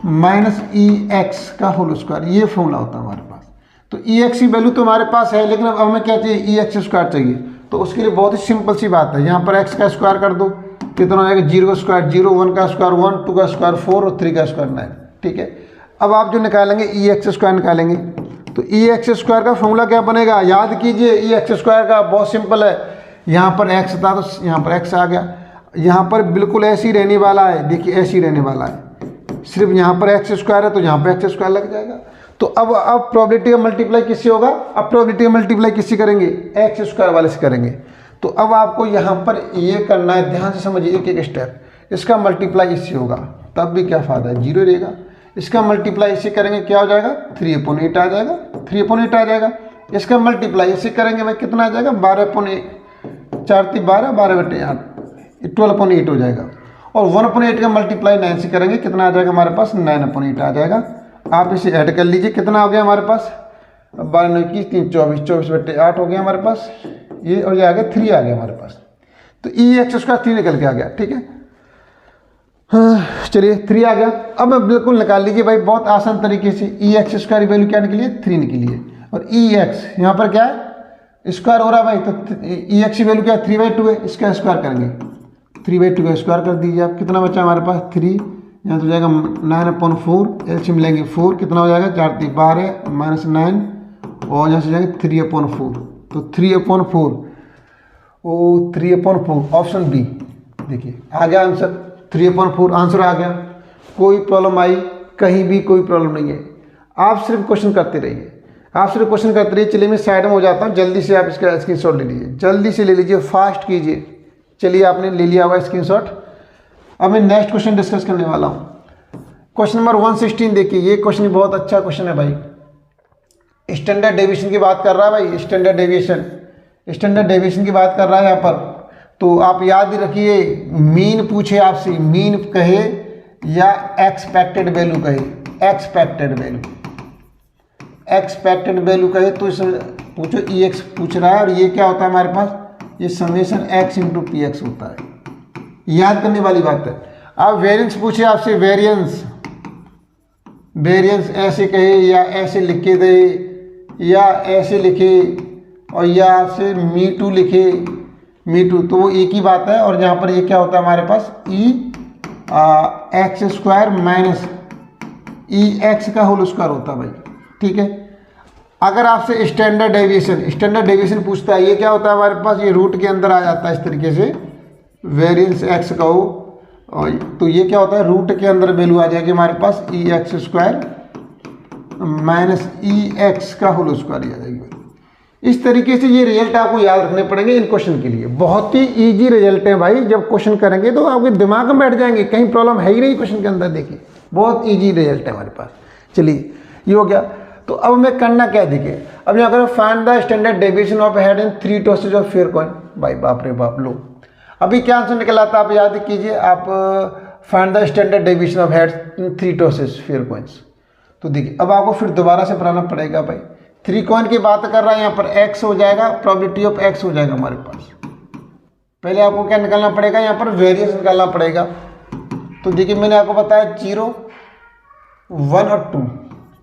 माइनस ई एक्स का होल स्क्वायर, ये फॉर्मूला होता है हमारे पास। तो ई एक्स की वैल्यू तो हमारे पास है, लेकिन अब हमें क्या चाहिए, ई एक्स स्क्वायर चाहिए। तो उसके लिए बहुत ही सिंपल सी बात है, यहाँ पर एक्स का स्क्वायर कर दो, कितना हो जाएगा, 0 का स्क्वायर 0, 1 का स्क्वायर 1, 2 का स्क्वायर 4 और 3 का स्क्वायर 9। ठीक है, अब आप जो निकालेंगे ई एक्स स्क्वायर निकालेंगे, तो ई एक्स स्क्वायर का फॉर्मूला क्या बनेगा, याद कीजिए, ई एक्स स्क्वायर का बहुत सिंपल है, यहाँ पर एक्स था तो यहाँ पर एक्स आ गया, यहाँ पर बिल्कुल ऐसे ही रहने वाला है, देखिए ऐसे ही रहने वाला है, सिर्फ यहाँ पर एक्स स्क्वायर है तो यहाँ पर एक्स स्क्वायर लग जाएगा। तो अब प्रोबेबिलिटी का मल्टीप्लाई किससे होगा, अब प्रोबेबिलिटी का मल्टीप्लाई किससे करेंगे, एक्स स्क्वायर वाले से करेंगे। तो अब आपको यहाँ पर ये करना है, ध्यान से समझिए एक एक स्टेप, इसका मल्टीप्लाई इससे होगा, तब भी क्या फ़ायदा है, 0 रहेगा। इसका मल्टीप्लाई इससे करेंगे, क्या हो जाएगा, 3/8 आ जाएगा, 3/8 आ जाएगा। इसका मल्टीप्लाई इससे करेंगे भाई, कितना आ जाएगा, 12/8, 4 × 12, 12/8, 12/8 हो जाएगा। और 1/8 का मल्टीप्लाई 9 से करेंगे, कितना आ जाएगा हमारे पास, 9/8 आ जाएगा। आप इसे ऐड कर लीजिए, कितना हो गया हमारे पास, 12 9 21 3 24, 24/8 हो गया हमारे पास ये, और ये आ गया 3 आ गया हमारे पास। तो ई एक्स स्क्वायर 3 निकल के आ गया। ठीक है, हाँ चलिए 3 आ गया। अब बिल्कुल निकाल लीजिए भाई, बहुत आसान तरीके से। ई एक्स स्क्वायर की वैल्यू क्या निकली है, 3 निकली है, और ई एक्स यहाँ पर क्या है, स्क्वायर हो रहा है भाई, तो ई एक्स की वैल्यू क्या है, 3/2 है, इसका स्क्वायर करेंगे, 3/2 का स्क्वायर कर दीजिए आप, कितना बचा हमारे पास 3, यहाँ तो जाएगा 9/4, एलसीएम लेंगे 4, कितना हो जाएगा, 4 × 12 -9, और यहाँ से जाएंगे 3/4, तो 3/4 ओ 3/4 ऑप्शन बी, देखिए आ गया आंसर, 3/4 आंसर आ गया। कोई प्रॉब्लम आई, कहीं भी कोई प्रॉब्लम नहीं है, आप सिर्फ क्वेश्चन करते रहिए, आप सिर्फ क्वेश्चन करते रहिए। चलिए मैं साइड में हो जाता हूँ, जल्दी से आप इसका स्क्रीनशॉट ले लीजिए, जल्दी से ले लीजिए, फास्ट कीजिए। चलिए आपने ले लिया हुआ स्क्रीनशॉट। अब मैं नेक्स्ट क्वेश्चन डिस्कस करने वाला हूँ। क्वेश्चन नंबर 116 देखिए, ये क्वेश्चन बहुत अच्छा क्वेश्चन है भाई। स्टैंडर्ड डेविएशन की बात कर रहा है भाई, स्टैंडर्ड डेविएशन की बात कर रहा है यहाँ पर। तो आप याद रखिए, मीन पूछे आपसे, मीन कहे या एक्सपेक्टेड वैल्यू कहे, एक्सपेक्टेड वैल्यू कहे, तो इसमें पूछो ई एक्स पूछ रहा है, और ये क्या होता है हमारे पास, ये summation x into P x होता है, याद करने वाली बात है। अब वेरिएंस पूछे आपसे, वेरिएंस ऐसे कहे या ऐसे लिख के दे, या ऐसे लिखे, और या आपसे मीटू लिखे, मीटू, तो वो एक ही बात है। और यहाँ पर ये क्या होता है हमारे पास, ई एक्स स्क्वायर माइनस ई एक्स का होल स्क्वायर होता है भाई। ठीक है, अगर आपसे स्टैंडर्ड डेविएशन पूछता है, ये क्या होता है हमारे पास, ये रूट के अंदर आ जाता है इस तरीके से, वेरिएंस एक्स का हो, और तो ये क्या होता है, रूट के अंदर वैल्यू आ जाएगी हमारे पास ई एक्स स्क्वायर माइनस ई एक्स का होल स्क्वायर आ जाएगी। इस तरीके से ये रिजल्ट आपको याद रखने पड़ेंगे इन क्वेश्चन के लिए। बहुत ही इजी रिजल्ट है भाई, जब क्वेश्चन करेंगे तो आपके दिमाग में बैठ जाएंगे, कहीं प्रॉब्लम है ही नहीं क्वेश्चन के अंदर। देखिए बहुत इजी रिजल्ट है हमारे पास। चलिए ये हो गया। तो अब हमें करना क्या है, देखिए अब यहाँ करो find the standard deviation of head in 3 tosses of fair coin. भाई बाप रे बाप, लो अभी क्या आंसर निकला था आप याद कीजिए, आप find the standard deviation of head in 3 tosses fair coins. तो देखिए अब आपको फिर दोबारा से बनाना पड़ेगा भाई। 3 कॉइन की बात कर रहा है, यहाँ पर x हो जाएगा, प्रोबेबिलिटी ऑफ x हो जाएगा हमारे पास। पहले आपको क्या निकालना पड़ेगा, यहाँ पर वेरिएंस निकालना पड़ेगा। तो देखिए मैंने आपको बताया 0, 1 और 2।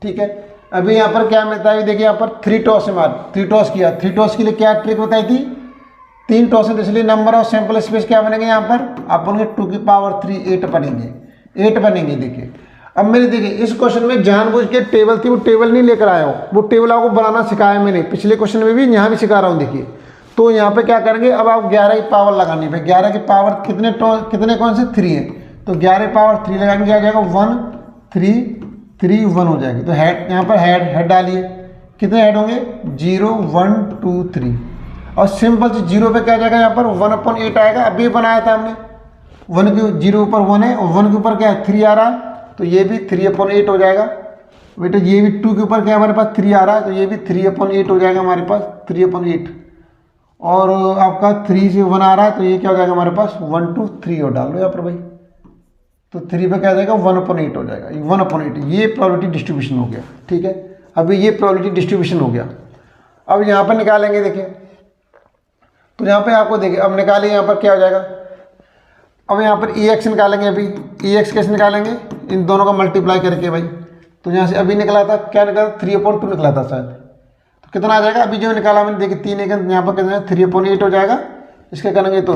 ठीक है, अभी यहाँ पर क्या मिलता है, देखिए यहाँ पर 3 टॉस है, 3 टॉस किया। 3 टॉस के लिए क्या ट्रिक बताई थी, 3 टॉस है, इसलिए नंबर ऑफ सैंपल स्पेस क्या बनेंगे, यहाँ पर आप बनेंगे 2 की पावर 3 8 बनेंगे, 8 बनेंगे। देखिए अब मैंने देखिए इस क्वेश्चन में जानबूझ के टेबल थी, वो टेबल नहीं लेकर आया हूँ, वो टेबल आपको बनाना सिखाया मैंने पिछले क्वेश्चन में भी, यहाँ भी सिखा रहा हूँ। देखिए तो यहाँ पे क्या करेंगे, अब आप 11 की पावर लगानी है। 11 की पावर कितने कौन से 3 है, तो 11 की पावर 3 लगाएंगे, क्या हो जाएगा 1 3 3 1 हो जाएगी। तो हेड यहाँ पर हेड डालिए, कितने हेड होंगे 0 1 2 3, और सिंपल से 0 पे क्या जाएगा यहाँ पर 1/8 आएगा। अभी बनाया था हमने 1 के 0 ऊपर 1 है, और 1 के ऊपर क्या है 3 आ रहा है, तो ये भी 3/8 हो जाएगा। बेटा ये भी 2 के ऊपर क्या हमारे पास 3 आ रहा है, तो ये भी 3/8 हो जाएगा हमारे पास 3/8। और आपका 3 से 1 आ रहा है, तो ये क्या हो जाएगा हमारे पास 1 2 3 और डाल लो यहाँ पर भाई, तो 3 पे क्या आ जाएगा 1/8 हो जाएगा। 1/8 ये प्रोबेबिलिटी डिस्ट्रीब्यूशन हो गया। ठीक है, अभी ये प्रोबेबिलिटी डिस्ट्रीब्यूशन हो गया। अब यहाँ पर निकालेंगे, देखिए तो यहाँ पे आपको देखिए अब निकालिए, यहाँ पर क्या हो जाएगा, अब यहाँ पर EX निकालेंगे। अभी EX कैसे निकालेंगे, इन दोनों का मल्टीप्लाई करके भाई। तो यहाँ से अभी निकला था, क्या निकला 3/2 निकला था शायद, तो कितना आ जाएगा अभी जो निकाला मैंने, देखिए 3 यहाँ पर कितना 3/8 हो जाएगा। इसके करेंगे तो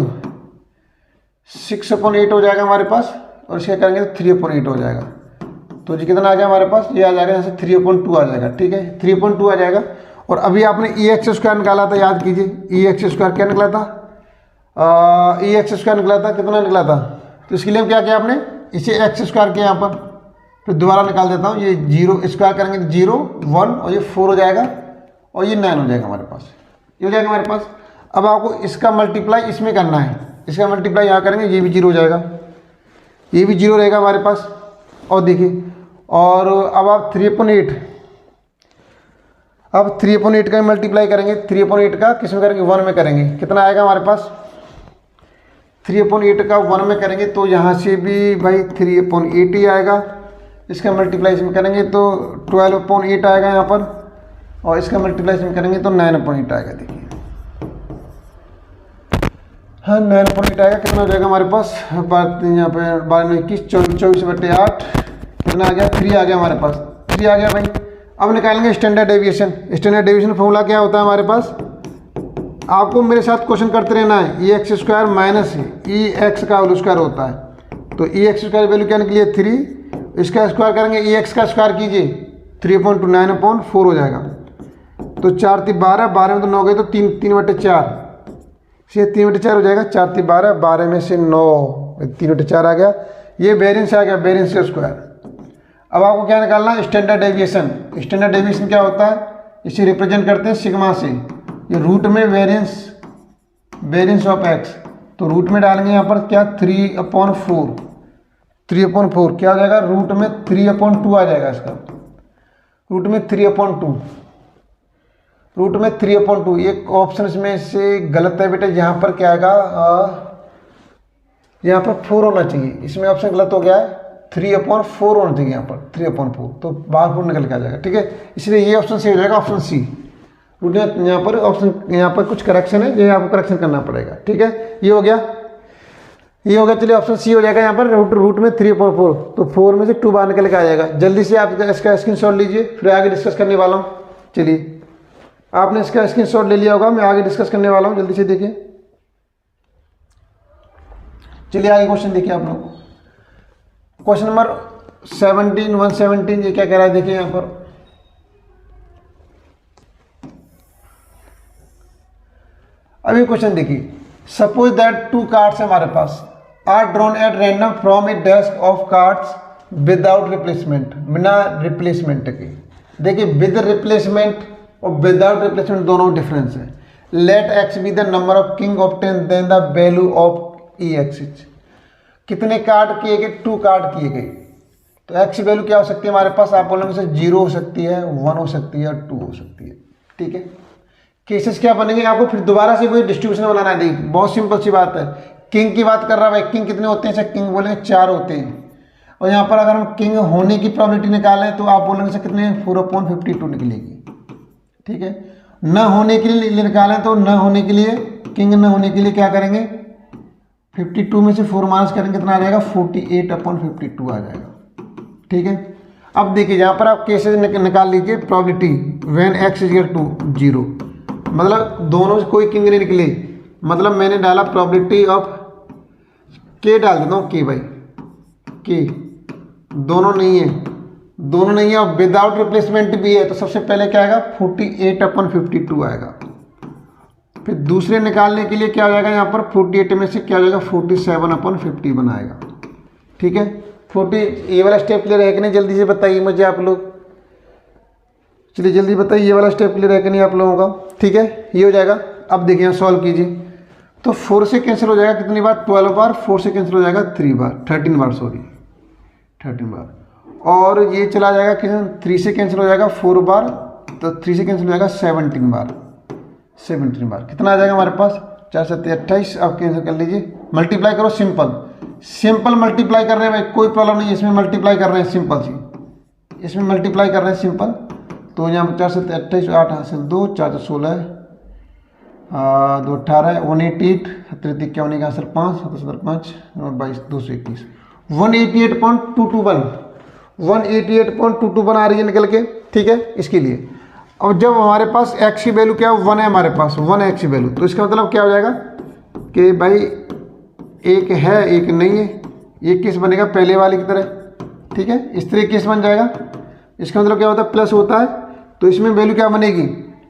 6/8 हो जाएगा हमारे पास, और इसके करेंगे तो 3/8 हो जाएगा। तो जी कितना आ गया हमारे पास, ये आ जाएगा यहाँ से 3/2 आ जाएगा। ठीक है 3/2 आ जाएगा। और अभी आपने EX² निकाला था, याद कीजिए EX² क्या निकला था, EX² निकला था, कितना निकला था, तो इसके लिए क्या किया आपने, इसे x² किया यहाँ पर, फिर दोबारा निकाल देता हूँ, ये 0 स्क्वायर करेंगे तो 0 1 और ये 4 हो जाएगा, और ये 9 हो जाएगा हमारे पास, ये हो जाएगा हमारे पास। अब आपको इसका मल्टीप्लाई इसमें करना है, इसका मल्टीप्लाई यहाँ करेंगे, ये भी 0 हो जाएगा, ये भी 0 रहेगा हमारे पास। और देखिए, और अब आप 3/8, अब 3/8 का मल्टीप्लाई करेंगे, 3/8 का किस में करेंगे 1 में करेंगे, कितना आएगा हमारे पास 3/8 का 1 में करेंगे, तो यहाँ से भी भाई 3/8 ही आएगा। इसका मल्टीप्लाई इसमें करेंगे तो 12/8 आएगा यहाँ पर, और इसका मल्टीप्लाई इसमें करेंगे तो 9/8 आएगा। देखिए हाँ 9/8 आएगा, कितना हो जाएगा हमारे पास, यहाँ पे 12 में 21 24/8 कितना आ गया 3 आ गया हमारे पास, 3 आ गया भाई। अब निकालेंगे standard deviation. Standard deviation formula क्या होता है हमारे पास, आपको मेरे साथ क्वेश्चन करते रहना है, EX² माइनस EX का होल स्क्वायर होता है। तो EX² वैल्यू क्या निकली है 3, इसका स्क्वायर करेंगे EX का स्क्वायर कीजिए 3/2 9/4 हो जाएगा। तो 4 3 12, 12 में तो 9 गए तो 3/4, से 3/4 हो जाएगा, 4 3 12, 12 में से 9 3/4 आ गया। ये वेरिएंस आ गया, वेरिएंस का स्क्वायर। अब आपको क्या निकालना है स्टैंडर्ड डेविएशन। स्टैंडर्ड डेविएशन क्या होता है, इसे रिप्रेजेंट करते हैं सिग्मा से, ये रूट में वेरिएंस ऑफ x, तो रूट में डालेंगे यहाँ पर क्या 3/4, 3/4 क्या हो जाएगा, रूट में 3/2 आ जाएगा इसका, रूट में 3/2, रूट में 3/2। एक ऑप्शन में से गलत है बेटा, यहाँ पर क्या आएगा, यहाँ पर 4 होना चाहिए, इसमें ऑप्शन गलत हो गया है, 3/4 होना चाहिए यहाँ पर 3/4, तो बाहर 4 निकल के आ जाएगा। ठीक है, इसलिए ये ऑप्शन सही हो जाएगा, ऑप्शन सी। रूट यहाँ पर ऑप्शन, यहाँ पर कुछ करेक्शन है, ये आपको करेक्शन करना पड़ेगा। ठीक है, ये हो गया, ये हो गया, चलिए ऑप्शन सी हो जाएगा यहाँ पर, रूट में 3/4, तो 4 में से 2 बाहर निकल के आ जाएगा। जल्दी से आप इसका स्क्रीनशॉट लीजिए, फिर आगे डिस्कस करने वाला हूँ। चलिए आपने इसका स्क्रीनशॉट ले लिया होगा, मैं आगे डिस्कस करने वाला हूँ, जल्दी से देखिए। चलिए आगे क्वेश्चन देखिए आप लोग, क्वेश्चन नंबर 17 117, ये क्या कह रहा है देखिए यहाँ पर, अभी क्वेश्चन देखिए। सपोज दैट 2 कार्ड्स हमारे पास are drawn at random from a desk of cards without replacement, बिना रिप्लेसमेंट के। देखिए विद रिप्लेसमेंट और विदाउट रिप्लेसमेंट दोनों डिफरेंस है। Let X be the number of king obtain then the value of EX। कितने card किए गए, 2 card किए गए, तो एक्स वैल्यू क्या हो सकती है हमारे पास, आप बोलेंगे से 0 हो सकती है, 1 हो सकती है, 2 हो सकती है। ठीक है, केसेस क्या बनेंगे, आपको फिर दोबारा से वही डिस्ट्रीब्यूशन बनाना है। देखिए बहुत सिंपल सी बात है, किंग की बात कर रहा है, किंग कितने होते हैं, सर किंग बोलेंगे 4 होते हैं, और यहाँ पर अगर हम किंग होने की प्रोबेबिलिटी निकालें तो आप बोलेंगे सर कितने 4/52 निकलेगी। ठीक है, न होने के लिए निकालें तो न होने के लिए, किंग न होने के लिए क्या करेंगे, 52 में से 4 माइनस करेंगे, कितना आ जाएगा 48/52 आ जाएगा। ठीक है, अब देखिए यहाँ पर आप केसेस निकाल लीजिए, प्रोबेबिलिटी व्हेन x = 0, मतलब दोनों से कोई किंग नहीं निकले, मतलब मैंने डाला प्रोबेबिलिटी ऑफ k, डाल देता हूँ k भाई, k दोनों नहीं है, दोनों नहीं है और विदाउट रिप्लेसमेंट भी है, तो सबसे पहले क्या आएगा 48/52 आएगा। फिर दूसरे निकालने के लिए क्या हो जाएगा यहाँ पर 48 में से क्या हो जाएगा 47/51 आएगा। ठीक है, 40 ये वाला स्टेप क्लियर है कि नहीं, जल्दी से बताइए मुझे आप लोग, चलिए जल्दी बताइए ये वाला स्टेप क्लियर है कि नहीं आप लोगों का। ठीक है, ये हो जाएगा। अब देखिए सॉल्व कीजिए, तो 4 से कैंसिल हो जाएगा कितनी बार 12 बार, 4 से कैंसिल हो जाएगा 3 बार 13 बार, सॉरी 13 बार। और ये चला जाएगा कितना 3 से कैंसिल हो जाएगा 4 बार, तो 3 से कैंसिल हो जाएगा 17 बार, 17 बार। कितना आ जाएगा हमारे पास 4 7 28। अब कैंसिल कर लीजिए, मल्टीप्लाई करो, सिंपल मल्टीप्लाई कर रहे हैं भाई, कोई प्रॉब्लम नहीं है इसमें, मल्टीप्लाई कर रहे हैं सिंपल सी, इसमें मल्टीप्लाई कर रहे हैं सिंपल। तो यहाँ पर 4 7 28, 8 हासिल 2, 4 16 2 18, 188, 33 51 का आंसर 5, 7 5 22 221, 188.221, 188.221 आ रही है निकल के। ठीक है, इसके लिए अब जब हमारे पास एक्स की वैल्यू क्या है 1 है हमारे पास, 1 एक्स की वैल्यू, तो इसका मतलब क्या हो जाएगा कि भाई एक है एक नहीं है, ये केस बनेगा पहले वाले की तरह। ठीक है, इस तरह केस बन जाएगा। इसका मतलब क्या होता है प्लस होता है, तो इसमें वैल्यू क्या बनेगी,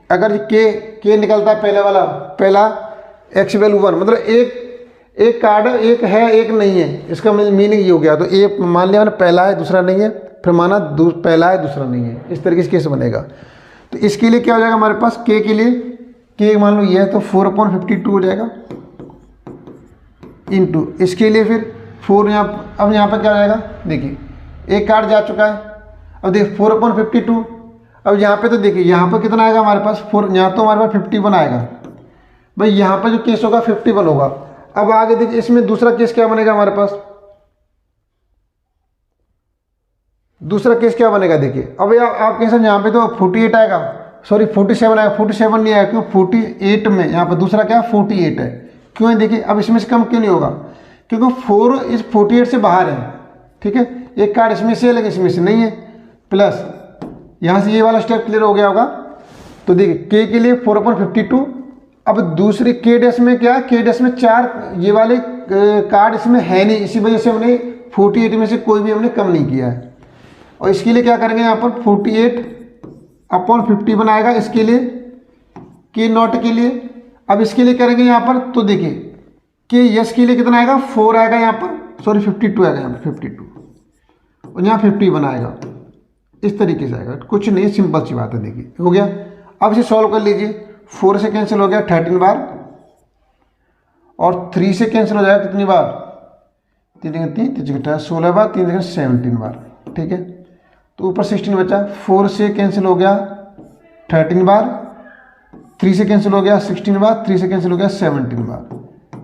अगर के निकलता है पहले वाला, पहला एक्स वैल्यू 1, मतलब एक कार्ड एक है एक नहीं है, इसका मीनिंग ये हो गया। तो एक मान लिया मैंने पहला है दूसरा नहीं है, फिर माना पहला है दूसरा नहीं है, इस तरीके से केस बनेगा। तो इसके लिए क्या हो जाएगा हमारे पास के के लिए, के मान लो ये है तो 4/52 हो जाएगा इंटू इसके लिए फिर 4 यहाँ, अब यहाँ पर क्या हो जाएगा देखिए एक कार्ड जा चुका है, अब देखिए 4/52। अब यहाँ पे तो देखिए यहाँ पर कितना आएगा हमारे पास 4, यहाँ तो हमारे पास 51 आएगा भाई, यहाँ पर जो केस होगा 51 होगा। अब आगे देखिए इसमें दूसरा केस क्या बनेगा हमारे पास, दूसरा केस क्या बनेगा देखिए। अब आप कैसे यहाँ पे तो 48 आएगा, सॉरी 47 आएगा, 47 नहीं आएगा क्यों 48 में यहाँ पर दूसरा क्या 48 है, क्यों है देखिए। अब इसमें से कम क्यों नहीं होगा, क्योंकि 4 इस 48 से बाहर है। ठीक है, एक कार्ड इसमें से है लेकिन इसमें से नहीं है, प्लस यहाँ से ये वाला स्टेप क्लियर हो गया होगा। तो देखिए के लिए 4/52। अब दूसरी के डैश में क्या, के डैश में 4 ये वाले कार्ड इसमें है नहीं, इसी वजह से हमने 48 में से कोई भी हमने कम नहीं किया है। और इसके लिए क्या करेंगे यहाँ पर 48/50 बनाएगा, इसके लिए के नॉट के लिए। अब इसके लिए करेंगे यहाँ पर, तो देखिए के यस के लिए कितना आएगा 4 आएगा यहाँ पर, सॉरी 52 आएगा यहाँ पर 52, और यहाँ 51 आएगा, इस तरीके से आएगा। कुछ नहीं, सिंपल सी बात है, देखिए हो गया। अब इसे सॉल्व कर लीजिए, 4 से कैंसिल हो गया 13 बार, और 3 से कैंसिल हो जाएगा कितनी बार 3 3 16 बार, 3 17 बार। ठीक है, तो ऊपर 16 बचा, 4 से कैंसिल हो गया 13 बार, 3 से कैंसिल हो गया 16 बार, 3 से कैंसिल हो गया 17 बार।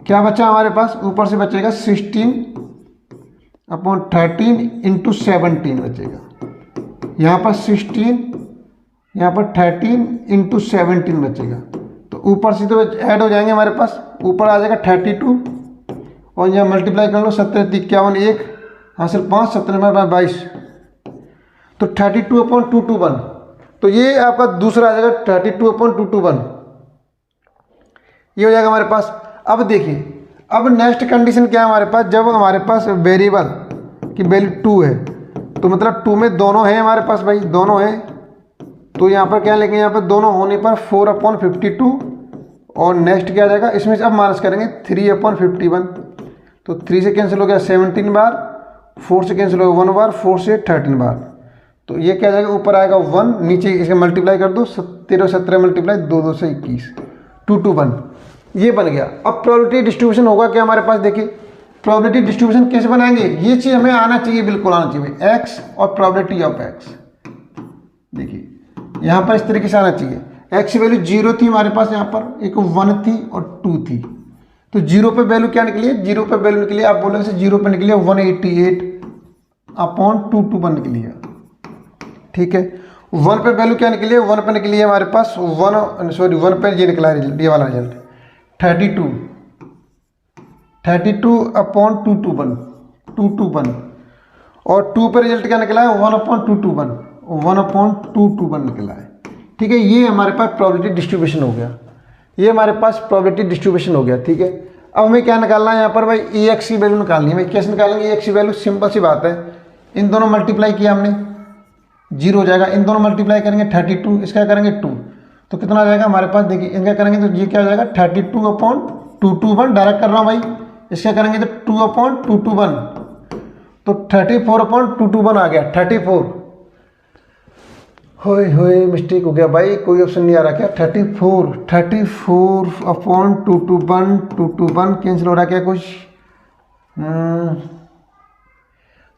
क्या बचा हमारे पास, ऊपर से बचेगा 16/13 इंटू 17 बचेगा, यहाँ पर 16, यहाँ पर 13 इंटू 17 बचेगा। तो ऊपर से तो ऐड हो जाएंगे हमारे पास, ऊपर आ जाएगा 32, और यहाँ मल्टीप्लाई कर लो 17 51 1 हासिल 5 17 22, तो 32/221। तो ये आपका दूसरा आ जाएगा 32/221, ये हो जाएगा हमारे पास। अब देखिए, अब नेक्स्ट कंडीशन क्या है हमारे पास, जब हमारे पास वेरिएबल की वैल्यू 2 है, तो मतलब 2 में दोनों हैं हमारे पास भाई, दोनों हैं। तो यहाँ पर क्या लेंगे, यहाँ पर दोनों होने पर 4/52, और नेक्स्ट क्या आ जाएगा, इसमें से अब माइनस करेंगे 3/51। तो 3 से कैंसिल हो गया 17 बार, 4 से कैंसिल हो गया 1 बार, 4 से 13 बार। तो ये क्या आ जाएगा, ऊपर आएगा 1, नीचे इसका मल्टीप्लाई कर दो, 13 17 मल्टीप्लाई 2 2 से 21, 221, ये बन गया। अब प्रोबेबिलिटी डिस्ट्रीब्यूशन होगा क्या हमारे पास, देखिए प्रोबेबिलिटी डिस्ट्रीब्यूशन कैसे बनाएंगे, ये चीज़ हमें आना चाहिए, बिल्कुल आना चाहिए। एक्स और प्रोबेबिलिटी ऑफ एक्स, देखिए यहाँ पर इस तरीके से आना चाहिए। एक्स की वैल्यू 0 थी हमारे पास, यहाँ पर एक 1 थी और 2 थी, तो 0 पे वैल्यू क्या निकली है, 0 पे वैल्यू निकली, आप बोलेंगे 0 पे निकली 188/221 निकली है। ठीक है, 1 पे वैल्यू क्या निकली है, 1 पे निकली है हमारे पास 1 पे ये निकला है ये वाला रिजल्ट 32/221, और 2 पे रिजल्ट क्या निकला है 1/221 निकला है। ठीक है, ये हमारे पास प्रोबेबिलिटी डिस्ट्रीब्यूशन हो गया, ये हमारे पास प्रोबेबिलिटी डिस्ट्रीब्यूशन हो गया। ठीक है, अब हमें क्या निकालना है यहाँ पर भाई, ए एक्स की वैल्यू निकालनी है भाई। कैसे निकालेंगे ए एक्स की वैल्यू, सिंपल सी बात है, इन दोनों मल्टीप्लाई किया हमने, 0 हो जाएगा। इन दोनों मल्टीप्लाई करेंगे 32, इसका करेंगे 2, तो कितना आ जाएगा हमारे पास, देखिए इनका करेंगे तो ये क्या हो जाएगा 32/221, डायरेक्ट कर रहा हूँ भाई। इसका करेंगे तो 2/221, तो 34/221 आ गया 34। होए मिस्टेक हो गया भाई, कोई ऑप्शन नहीं आ रहा क्या, 34/221 कैंसिल हो रहा क्या कुछ,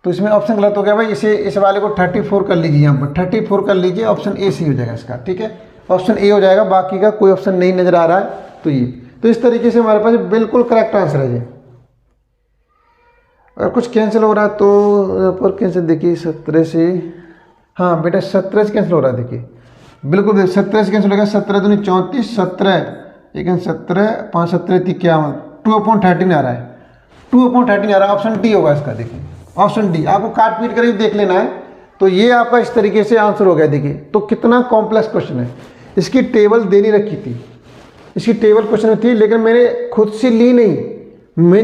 तो इसमें ऑप्शन गलत हो गया भाई। इस वाले को 34 कर लीजिए, यहाँ पर 34 कर लीजिए, ऑप्शन ए सी हो जाएगा इसका, ठीक है, ऑप्शन ए हो जाएगा, बाकी का कोई ऑप्शन नहीं नजर आ रहा है। तो ये, तो इस तरीके से हमारे पास बिल्कुल करेक्ट आंसर है ये। अगर कुछ कैंसिल हो रहा है तो यहाँ पर कैंसिल, देखिए 17 से, हाँ बेटा 17 से कैंसिल हो रहा है, देखिए बिल्कुल 17 से कैंसिल हो गया, 17 दूनी 34, 17 लेकिन 17 5 17 51, 2/13 आ रहा है, 2/13 आ रहा है, ऑप्शन डी होगा इसका। देखिए ऑप्शन डी, आपको काट पीट कर देख लेना है। तो ये आपका इस तरीके से आंसर हो गया। देखिए तो कितना कॉम्प्लेक्स क्वेश्चन है, इसकी टेबल देनी रखी थी, इसकी टेबल क्वेश्चन थी, लेकिन मैंने खुद से ली नहीं,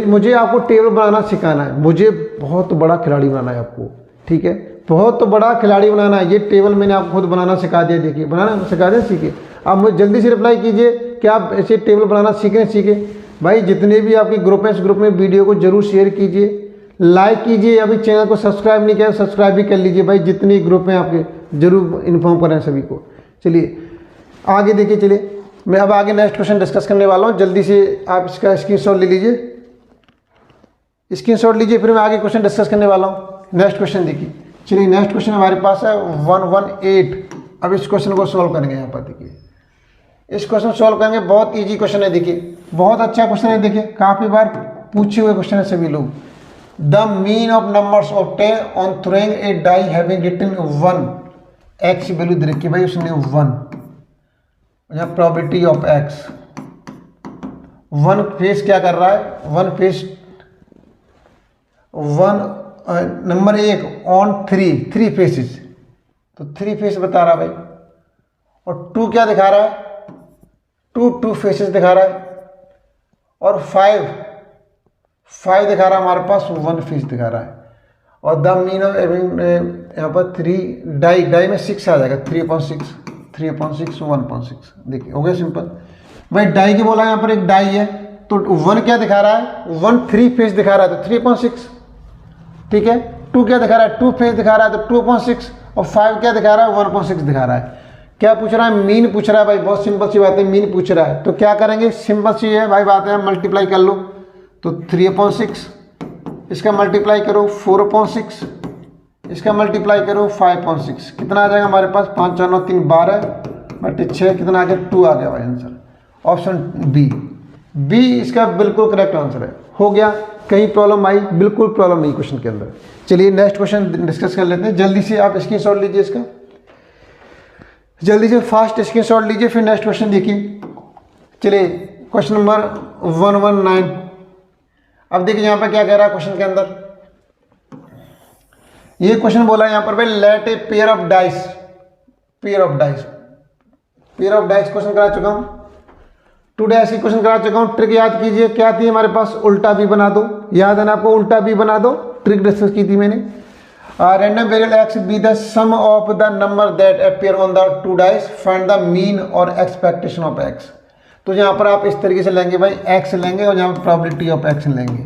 मुझे आपको टेबल बनाना सिखाना है, मुझे बहुत बड़ा खिलाड़ी बनाना है आपको, ठीक है, बहुत बड़ा खिलाड़ी बनाना है। ये टेबल मैंने आपको खुद बनाना सिखा दिया, देखिए बनाना सिखा दिया, सीखिए। आप मुझे जल्दी से रिप्लाई कीजिए कि आप ऐसे टेबल बनाना सीखे भाई। जितने भी आपके ग्रुप हैं, इस ग्रुप में वीडियो को जरूर शेयर कीजिए, लाइक कीजिए, अभी चैनल को सब्सक्राइब नहीं किया सब्सक्राइब भी कर लीजिए भाई। जितने ग्रुप हैं आपके जरूर इन्फॉर्म करें सभी को। चलिए आगे देखिए, चलिए मैं अब आगे नेक्स्ट क्वेश्चन डिस्कस करने वाला हूँ। जल्दी से आप इसका स्क्रीनशॉट ले लीजिए, स्क्रीनशॉट लीजिए, फिर मैं आगे क्वेश्चन डिस्कस करने वाला हूँ। नेक्स्ट क्वेश्चन देखिए, चलिए नेक्स्ट क्वेश्चन हमारे पास है 118। अब इस क्वेश्चन को सॉल्व करेंगे। यहाँ पर देखिए इस क्वेश्चन सॉल्व करेंगे, बहुत इजी क्वेश्चन है, देखिए बहुत अच्छा क्वेश्चन है, देखिए काफ़ी बार पूछे हुए क्वेश्चन है सभी लोग। The mean of numbers of 10 on throwing a die having written 1, X value दे रखी है भाई, उसने 1, यहाँ प्रोबेबिलिटी ऑफ एक्स, 1 फेस क्या कर रहा है, 1 फेस 1 नंबर 1 ऑन 3 फेसेस, तो 3 फेस बता रहा भाई, और 2 क्या दिखा रहा है, 2 फेसेस दिखा रहा है, और 5 दिखा रहा है हमारे पास, 1 फेस दिखा रहा है। और द मीन ऑफ यहाँ पर 3 डाई में 6 आ जाएगा, 3/6 1/6। देखिए हो गया सिंपल भाई। डाई की बोला यहाँ पर एक डाई है, तो 1 क्या दिखा रहा है, 1 3 फेस दिखा रहा है, तो 3/6, ठीक है। 2 क्या दिखा रहा है, 2 फेस दिखा रहा है, तो 2/6, और 5 क्या दिखा रहा है, 1/6 दिखा रहा है। क्या पूछ रहा है, मीन पूछ रहा है भाई, बहुत सिंपल सी बात है, मीन पूछ रहा है। तो क्या करेंगे, सिंपल सी है भाई बात है, मल्टीप्लाई कर लो, तो 3/6, इसका मल्टीप्लाई करो 4/6, इसका मल्टीप्लाई करो 5/6, कितना आ जाएगा हमारे पास, 5 4 9 3 12 बटे 6, कितना आ गया, 2 आ गया भाई आंसर। ऑप्शन बी इसका बिल्कुल करेक्ट आंसर है। हो गया, कहीं प्रॉब्लम आई, बिल्कुल प्रॉब्लम नहीं क्वेश्चन के अंदर। चलिए नेक्स्ट क्वेश्चन डिस्कस कर लेते हैं। जल्दी से आप स्क्रीनशॉट लीजिए इसका, जल्दी से फास्ट स्क्रीनशॉट लीजिए, फिर नेक्स्ट क्वेश्चन देखिए। चलिए क्वेश्चन नंबर 119। अब देखिए यहाँ पर क्या कह रहा है क्वेश्चन के अंदर, ये क्वेश्चन बोला है यहाँ पर भाई, let a pair of dice question करा चुका हूँ, 2 डाइस की क्वेश्चन करा चुका हूँ। ट्रिक याद कीजिए क्या थी हमारे पास, उल्टा भी बना दो, याद है ना आपको, उल्टा भी बना दो, ट्रिक डिस्कस की थी मैंने। Random variable x be the sum of the number that appear on the 2 dice, find the mean और एक्सपेक्टेशन ऑफ एक्स। तो यहाँ पर आप इस तरीके से लेंगे भाई, एक्स लेंगे और यहाँ पर प्रोबेबिलिटी ऑफ एक्स लेंगे।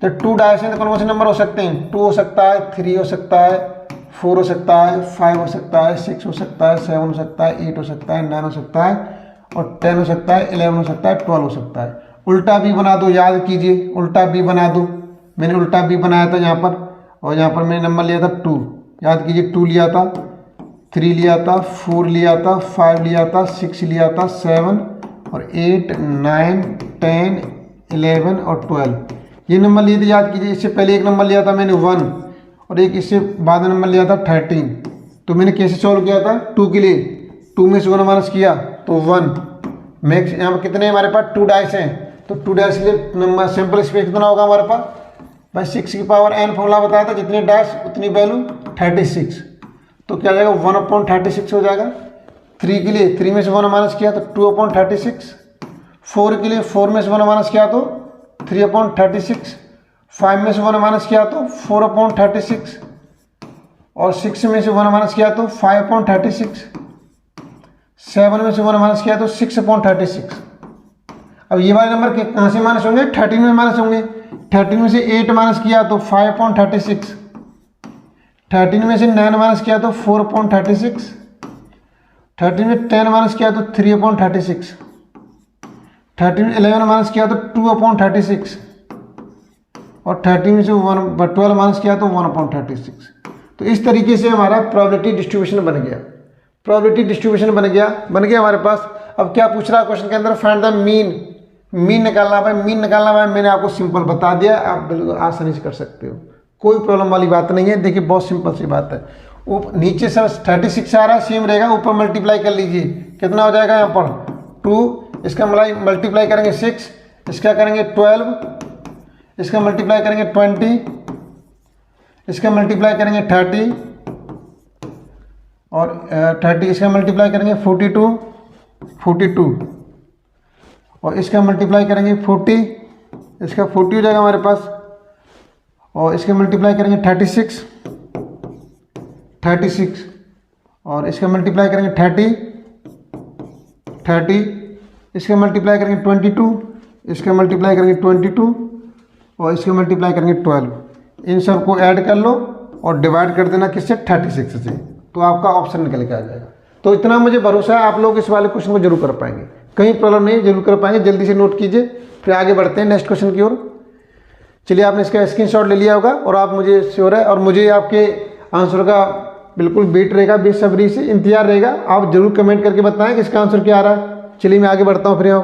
तो 2 डाइस हैं तो कौन से नंबर हो सकते हैं, 2 हो सकता है, 3 हो सकता है, 4 हो सकता है, 5 हो सकता है, 6 हो सकता है, 7 हो सकता है, 8 हो सकता है, 9 हो सकता है, और 10 हो सकता है, 11 हो सकता है, 12 हो सकता है। उल्टा भी बना दो, याद कीजिए, उल्टा भी बना दो, मैंने उल्टा भी बनाया था यहाँ पर, और यहाँ पर मैंने नंबर लिया था 2, याद कीजिए, 2 लिया था, 3 लिया था, 4 लिया था, 5 लिया था, 6 लिया था, 7 और 8 9 10 11 और 12, ये नंबर लिए थे, याद कीजिए। इससे पहले एक नंबर लिया था मैंने 1, और एक इससे बाद नंबर लिया था 13। तो मैंने कैसे सॉल्व किया था, 2 के लिए 2 में से 1 माइनस किया तो 1। मैक्स यहाँ पर कितने हमारे पास 2 डाइस हैं, तो 2 डाइस के लिए नंबर सिंपल स्पेस कितना होगा हमारे पास भाई, 6 की पावर n फॉर्मूला बताया था, जितने डाइस उतनी वैल्यू 36। तो क्या जाएगा 1/36 हो जाएगा। 3 के लिए 3 में से 1 माइनस किया तो 2/36। 4 के लिए 4 में से 1 माइनस किया तो 3/36। 5 में से 1 माइनस किया तो 4/36। और 6 में से 1 माइनस किया तो 5.36, 7 में से 1 माइनस किया तो 6.36। अब ये वाले नंबर कहाँ से माइनस होंगे? 13 में माइनस होंगे। 13 में से 8 माइनस किया तो 5.36, 13 में से 9 माइनस किया तो 4.36, 13 में 10 माइनस किया तो 3.36, 13 में 11 माइनस किया तो 2.36, और 13 में से 12 माइनस किया तो 1.36। तो इस तरीके से हमारा प्रोबेबिलिटी डिस्ट्रीब्यूशन बन गया। प्रोबेबिलिटी डिस्ट्रीब्यूशन बन गया हमारे पास। अब क्या पूछ रहा है क्वेश्चन के अंदर? फाइंड द मीन निकालना है। मीन निकालना है, मैंने आपको सिंपल बता दिया, आप बिल्कुल आसानी से कर सकते हो, कोई प्रॉब्लम वाली बात नहीं है। देखिए बहुत सिंपल सी बात है। नीचे से 36 आ रहा है, सेम रहेगा, ऊपर मल्टीप्लाई कर लीजिए, कितना हो जाएगा यहाँ पर 2, इसका मल्टीप्लाई करेंगे 6, इसका करेंगे 12, इसका मल्टीप्लाई करेंगे 20, इसका मल्टीप्लाई करेंगे 30, और 30 इसका मल्टीप्लाई करेंगे 42, और इसका मल्टीप्लाई करेंगे 40, इसका 40 हो जाएगा हमारे पास, और इसका मल्टीप्लाई करेंगे 36, और इसका मल्टीप्लाई करेंगे 30, इसका मल्टीप्लाई करेंगे 22, इसका मल्टीप्लाई करेंगे 22, और इसका मल्टीप्लाई करेंगे 12। इन सब को ऐड कर लो और डिवाइड कर देना किससे? 36 से, तो आपका ऑप्शन निकल के आ जाएगा। तो इतना मुझे भरोसा है आप लोग इस वाले क्वेश्चन को जरूर कर पाएंगे, कहीं प्रॉब्लम नहीं, जरूर कर पाएंगे। जल्दी से नोट कीजिए, फिर आगे बढ़ते हैं नेक्स्ट क्वेश्चन की ओर। चलिए, आपने इसका स्क्रीनशॉट ले लिया होगा और आप मुझे श्योर है, और मुझे आपके आंसर का बिल्कुल वेट रहेगा, बेसब्री से इंतजार रहेगा। आप जरूर कमेंट करके बताएं कि इसका आंसर क्या आ रहा है। चलिए मैं आगे बढ़ता हूँ, फिर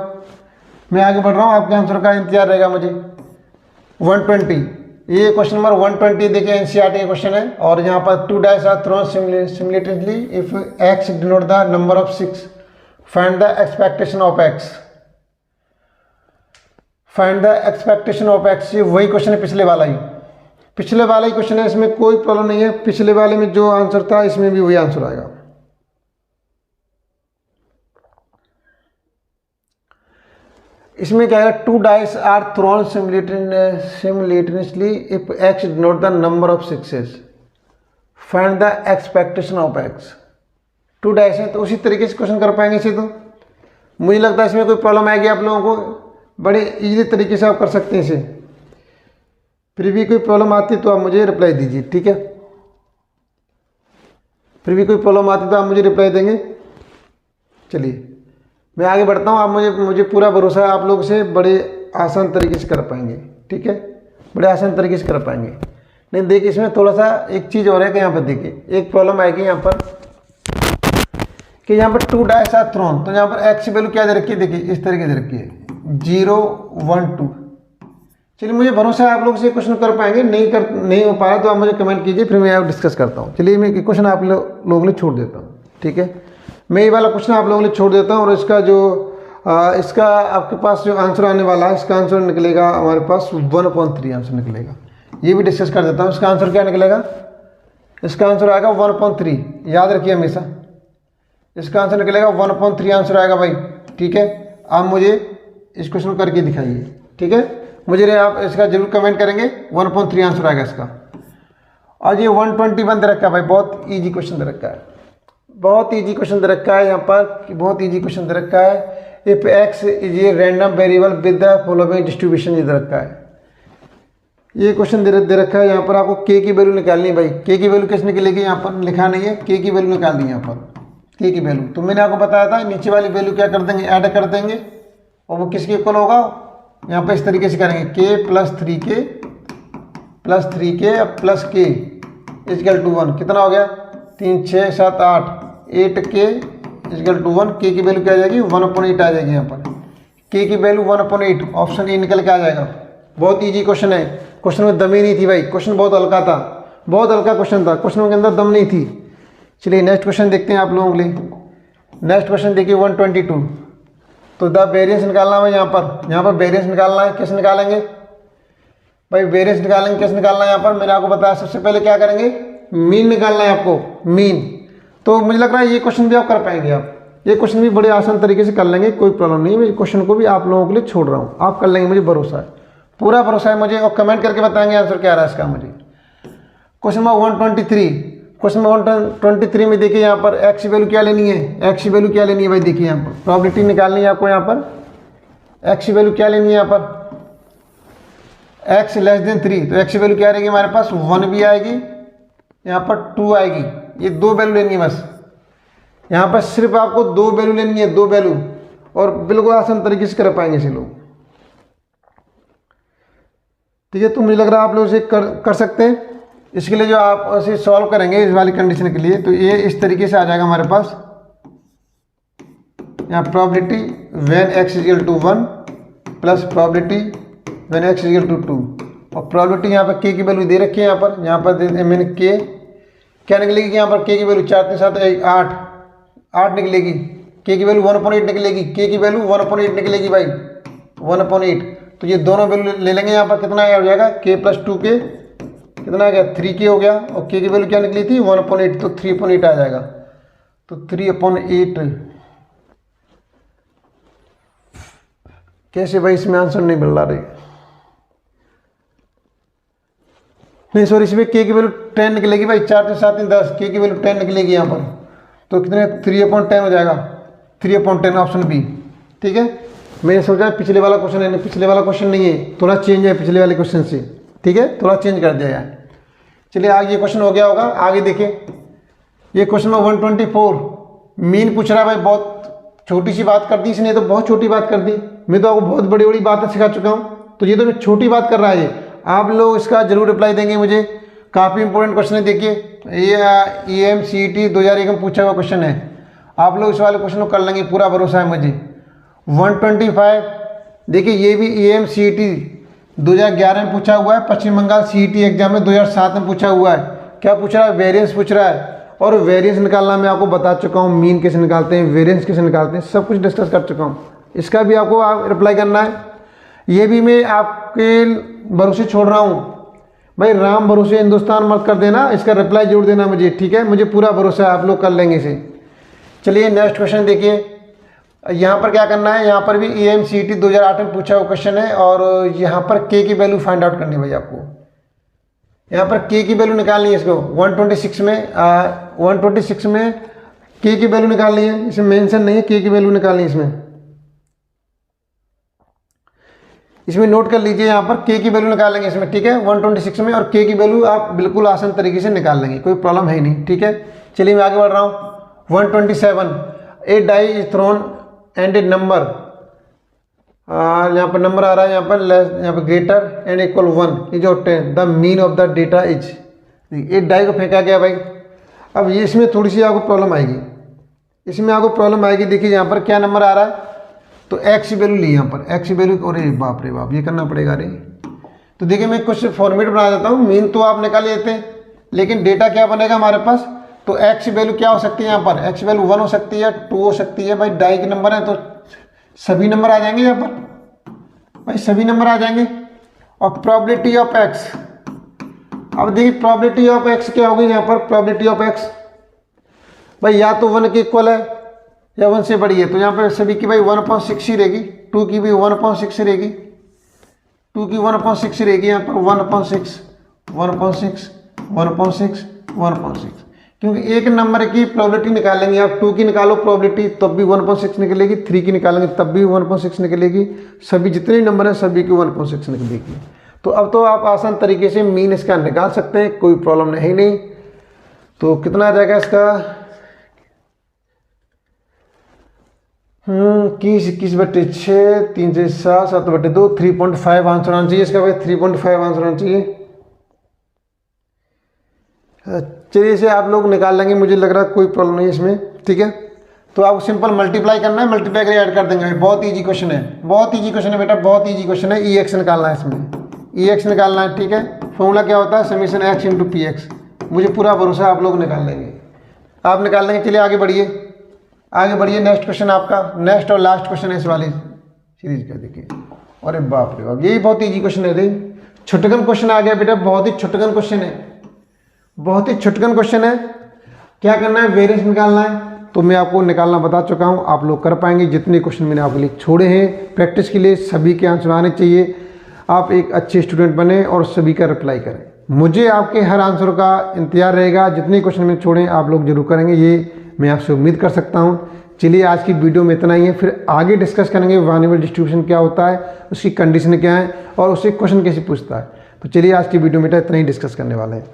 मैं आगे बढ़ रहा हूँ, आपके आंसर का इंतजार रहेगा मुझे। 120, ये क्वेश्चन नंबर 120 देखिए, एनसीईआरटी का क्वेश्चन है, और यहाँ पर 2 dice are thrown simultaneously if x denote the number of 6, find the expectation of x। Find the expectation of x, ये वही क्वेश्चन है पिछले वाला ही क्वेश्चन है, इसमें कोई प्रॉब्लम नहीं है। पिछले वाले में जो आंसर था इसमें भी वही आंसर आएगा। इसमें क्या है? 2 dice are thrown simultaneously if x denote the number of 6, find the expectation of x। 2 dice है, तो उसी तरीके से क्वेश्चन कर पाएंगे इसे। तो मुझे लगता है इसमें कोई प्रॉब्लम आएगी आप लोगों को, बड़े इजीली तरीके से आप कर सकते हैं इसे। फिर भी कोई प्रॉब्लम आती है तो आप मुझे रिप्लाई दीजिए, ठीक है? फिर भी कोई प्रॉब्लम आती है तो आप मुझे रिप्लाई देंगे। चलिए मैं आगे बढ़ता हूँ। आप मुझे पूरा भरोसा है आप लोग से बड़े आसान तरीके से कर पाएंगे, ठीक है? बड़े आसान तरीके से कर पाएंगे। नहीं देखिए, इसमें थोड़ा सा एक चीज़ और है कि यहाँ पर देखिए एक प्रॉब्लम आएगी यहाँ पर, कि यहाँ पर 2 डाइस आर थ्रोन, तो यहाँ पर x की वैल्यू क्या दे रखी है? देखिए इस तरीके दे रखी है 0, 1, 2। चलिए मुझे भरोसा है आप लोग से क्वेश्चन कर पाएंगे। नहीं हो पा रहा तो आप मुझे कमेंट कीजिए, फिर मैं डिस्कस करता हूँ। चलिए मैं क्वेश्चन आप लोगों ने छोड़ देता हूँ, ठीक है? मैं ये वाला क्वेश्चन आप लोगों ने छोड़ देता हूँ, और इसका जो इसका आपके पास जो आंसर आने वाला है, इसका आंसर निकलेगा हमारे पास 1/3 आंसर निकलेगा। ये भी डिस्कस कर देता हूँ। इसका आंसर क्या निकलेगा? इसका आंसर आएगा 1/3, याद रखिए हमेशा, इसका आंसर निकलेगा 1/3 आंसर आएगा भाई, ठीक है? आप मुझे इस क्वेश्चन को करके दिखाइए, ठीक है? मुझे आप इसका जरूर कमेंट करेंगे, 1/3 आंसर आएगा इसका। और ये 121 दे रखा है भाई, बहुत ईजी क्वेश्चन दे रखा है, बहुत ईजी क्वेश्चन दे रखा है यहाँ पर, बहुत ईजी क्वेश्चन दे रखा है। If x is a random variable with the following distribution दे रखा है। ये क्वेश्चन दे रखा है यहाँ पर, आपको k की वैल्यू निकालनी है भाई। k की वैल्यू कैसे निकलेगी? यहाँ पर लिखा नहीं है, k की वैल्यू निकालनी है यहाँ पर, k की वैल्यू। तो मैंने आपको बताया था नीचे वाली वैल्यू क्या कर देंगे? ऐड कर देंगे, और वो किसके इक्वल होगा? यहाँ पर इस तरीके से करेंगे k + 3k plus k equal to 1। कितना हो गया? 3, 6, 7, 8, 8k इक्वल टू 1। k की वैल्यू क्या आ जाएगी? 1/8 आ जाएगी यहाँ पर। k की वैल्यू 1/8, ऑप्शन ए निकल के आ जाएगा। बहुत ईजी क्वेश्चन है, क्वेश्चन में दम ही नहीं थी भाई, क्वेश्चन बहुत हल्का था, बहुत हल्का क्वेश्चन था, क्वेश्चन के अंदर दम नहीं थी। चलिए नेक्स्ट क्वेश्चन देखते हैं आप लोगों के लिए। नेक्स्ट क्वेश्चन देखिए 122। तो द वेरिएंस निकालना है यहाँ पर वेरिएंस निकालना है। कैसे निकालेंगे भाई? वेरिएंस निकालेंगे, कैसे निकालना है यहाँ पर मैंने आपको बताया। सबसे पहले क्या करेंगे? मीन निकालना है आपको, मीन। तो मुझे लग रहा है ये क्वेश्चन भी आप कर पाएंगे। आप ये क्वेश्चन भी बड़े आसान तरीके से कर लेंगे, कोई प्रॉब्लम नहीं है। मैं क्वेश्चन को भी आप लोगों के लिए छोड़ रहा हूँ, आप कर लेंगे, मुझे भरोसा है, पूरा भरोसा है मुझे। और कमेंट करके बताएंगे आंसर क्या आ रहा है इसका मुझे। Question number 123। क्वेश्चन 123 में देखिए यहाँ पर एक्स की वैल्यू क्या लेनी है, एक्स की वैल्यू क्या लेनी है भाई, देखिए यहाँ पर प्रोबेबिलिटी निकालनी है आपको। यहाँ पर एक्स की वैल्यू क्या लेनी है, यहाँ पर एक्स लेस देन 3, तो एक्स की वैल्यू क्या रहेगी हमारे पास, 1 भी आएगी, यहाँ पर 2 आएगी, ये 2 वैल्यू लेनी है बस। यहाँ पर सिर्फ आपको 2 वैल्यू लेनी है, 2 वैल्यू, और बिल्कुल आसान तरीके से कर पाएंगे इसे लोग। ठीक है, तो मुझे लग रहा है आप लोग इसे कर सकते हैं। इसके लिए जो आप इसे सॉल्व करेंगे इस वाली कंडीशन के लिए, तो ये इस तरीके से आ जाएगा हमारे पास। यहाँ probability when x equal to 1 plus probability when x equal to 2, और प्रोबेबिलिटी यहाँ पर k की वैल्यू दे रखी है। यहाँ पर दे मैंने k क्या निकलेगी, यहाँ पर k की वैल्यू 4 के साथ 8 निकलेगी, k की वैल्यू 1/8 निकलेगी, k की वैल्यू 1/8 निकलेगी भाई, 1/8। तो ये दोनों वैल्यू ले लेंगे, यहाँ पर कितना हो जाएगा, k + 2k कितना आ गया, 3k हो गया, और k की वैल्यू क्या निकली थी 1/8, तो 3/8 आ जाएगा, तो 3/8। कैसे भाई इसमें आंसर नहीं मिल रहा रे, नहीं सॉरी, इसमें k की वैल्यू 10 निकलेगी भाई, 4 से 7 10, k की वैल्यू 10 निकलेगी यहाँ पर, तो कितने 3/10 हो जाएगा, 3/10 ऑप्शन बी। ठीक है, मैंने सोचा पिछले वाला क्वेश्चन है, पिछले वाला क्वेश्चन नहीं है, थोड़ा चेंज है पिछले वाले क्वेश्चन से। ठीक है, थोड़ा चेंज कर दिया यार। चलिए आगे, ये क्वेश्चन हो गया होगा, आगे देखिए। ये क्वेश्चन 124 मीन पूछ रहा है भाई, बहुत छोटी सी बात कर दी इसने, तो बहुत छोटी बात कर दी, मैं तो आपको बहुत बड़ी बड़ी बातें सिखा चुका हूँ, तो ये तो मैं छोटी बात कर रहा है। आप लोग इसका जरूर रिप्लाई देंगे मुझे, काफ़ी इंपॉर्टेंट क्वेश्चन है। देखिए ये EMCET 2001 में पूछा हुआ क्वेश्चन है, आप लोग इस वाले क्वेश्चन को कर लेंगे, पूरा भरोसा है मुझे। 125 देखिए, ये भी EMCET 2011 में पूछा हुआ है, पश्चिम बंगाल CET एग्जाम में 2007 में पूछा हुआ है। क्या पूछ रहा है, वेरिएंस पूछ रहा है, और वेरिएंस निकालना मैं आपको बता चुका हूँ, मीन कैसे निकालते हैं, वेरिएंस कैसे निकालते हैं, सब कुछ डिस्कस कर चुका हूँ। इसका भी आपको रिप्लाई करना है, ये भी मैं आपके भरोसे छोड़ रहा हूँ भाई, राम भरोसे हिंदुस्तान मत कर देना, इसका रिप्लाई जरूर देना मुझे। ठीक है, मुझे पूरा भरोसा है आप लोग कर लेंगे इसे। चलिए नेक्स्ट क्वेश्चन देखिए, यहाँ पर क्या करना है, यहाँ पर भी EMCET 2008 में पूछा हुआ क्वेश्चन है, और यहाँ पर k की वैल्यू फाइंड आउट करनी है भाई आपको। यहाँ पर k की वैल्यू निकालनी है, इसको 126 में k की वैल्यू निकालनी है, इसमें मेंशन नहीं है, k की वैल्यू निकालनी है इसमें नोट कर लीजिए, यहाँ पर k की वैल्यू निकालेंगे इसमें। ठीक है, 126 में, और k की वैल्यू आप बिल्कुल आसान तरीके से निकाल लेंगे, कोई प्रॉब्लम है नहीं। ठीक है, चलिए मैं आगे बढ़ रहा हूँ। 127 a die is thrown and a number, यहाँ पर नंबर आ रहा है, यहाँ पर greater and equal 1 is of 10, the mean of the data is. एक डाई को फेंका गया भाई, अब ये इसमें थोड़ी सी आपको प्रॉब्लम आएगी, इसमें आपको प्रॉब्लम आएगी। देखिए यहाँ पर क्या नंबर आ रहा है, तो एक्स की वैल्यू ली, यहाँ पर एक्स की वैल्यू, अरे बाप रे बाप, ये करना पड़ेगा रे। तो देखिए मैं कुछ फॉर्मेट बना देता हूँ, मीन तो आप निकाल लेते हैं, लेकिन डेटा क्या बनेगा हमारे पास, तो एक्स की वैल्यू क्या हो सकती है, यहाँ पर एक्स की वैल्यू 1 हो सकती है, 2 हो सकती है भाई, डाई के नंबर है तो सभी नंबर आ जाएंगे यहाँ पर भाई, सभी नंबर आ जाएंगे। और प्रोबेबिलिटी ऑफ एक्स, अब देखिए प्रोबेबिलिटी ऑफ एक्स क्या होगी यहाँ पर, प्रोबेबिलिटी ऑफ एक्स भाई या तो 1 के इक्वल है या 1 से बड़ी है, तो यहाँ पर सभी की भाई 1/6 ही रहेगी, 2 की भी 1/6 रहेगी, 2 की 1/6 रहेगी, यहाँ पर 1/6 1/6 1/6 1/6, क्योंकि एक नंबर की प्रोबेबिलिटी निकालेंगे आप, 2 की निकालो प्रोबेबिलिटी तब भी 1/6 निकलेगी, 3 की निकालेंगे तब भी 1/6 निकलेगी, सभी जितने नंबर हैं सभी की 1/6 निकलेगी। तो अब तो आप आसान तरीके से मीन इसका निकाल सकते हैं, कोई प्रॉब्लम है ही नहीं। तो कितना आ जाएगा इसका, 21/6 3 से 7 7/2 3.5 आंसर आना चाहिए इसका भाई, 3.5 आंसर आना चाहिए। चलिए इसे आप लोग निकाल लेंगे, मुझे लग रहा है कोई प्रॉब्लम नहीं है इसमें। ठीक है, तो आपको सिंपल मल्टीप्लाई करना है, मल्टीप्लाई करके ऐड कर देंगे। बहुत इजी क्वेश्चन है, बहुत इजी क्वेश्चन है बेटा, बहुत इजी क्वेश्चन है। EX निकालना है इसमें, EX निकालना है। ठीक है, फॉर्मूला क्या होता है, समीशन x इंटू PX, मुझे पूरा भरोसा आप लोग निकाल लेंगे, आप निकाल लेंगे। चलिए आगे बढ़िए, आगे बढ़िए। नेक्स्ट क्वेश्चन आपका, नेक्स्ट और लास्ट क्वेश्चन है इस वाली सीरीज का। देखिए अरे बाप रे बाप, यही बहुत इजी क्वेश्चन है रे, छुटकन क्वेश्चन आ गया बेटा, बहुत ही छुटकन क्वेश्चन है, बहुत ही छुटकन क्वेश्चन है। क्या करना है, वेरिएंस निकालना है, तो मैं आपको निकालना बता चुका हूँ, आप लोग कर पाएंगे। जितने क्वेश्चन मैंने आपके लिए छोड़े हैं प्रैक्टिस के लिए, सभी के आंसर आने चाहिए। आप एक अच्छे स्टूडेंट बने और सभी का रिप्लाई करें। मुझे आपके हर आंसर का इंतजार रहेगा। जितने क्वेश्चन में छोड़ें आप लोग जरूर करेंगे, ये मैं आपसे उम्मीद कर सकता हूँ। चलिए आज की वीडियो में इतना ही है, फिर आगे डिस्कस करेंगे वार्निबल डिस्ट्रीब्यूशन क्या होता है, उसकी कंडीशन क्या है और उससे क्वेश्चन कैसे पूछता है। तो चलिए आज की वीडियो में इतना ही डिस्कस करने वाले हैं।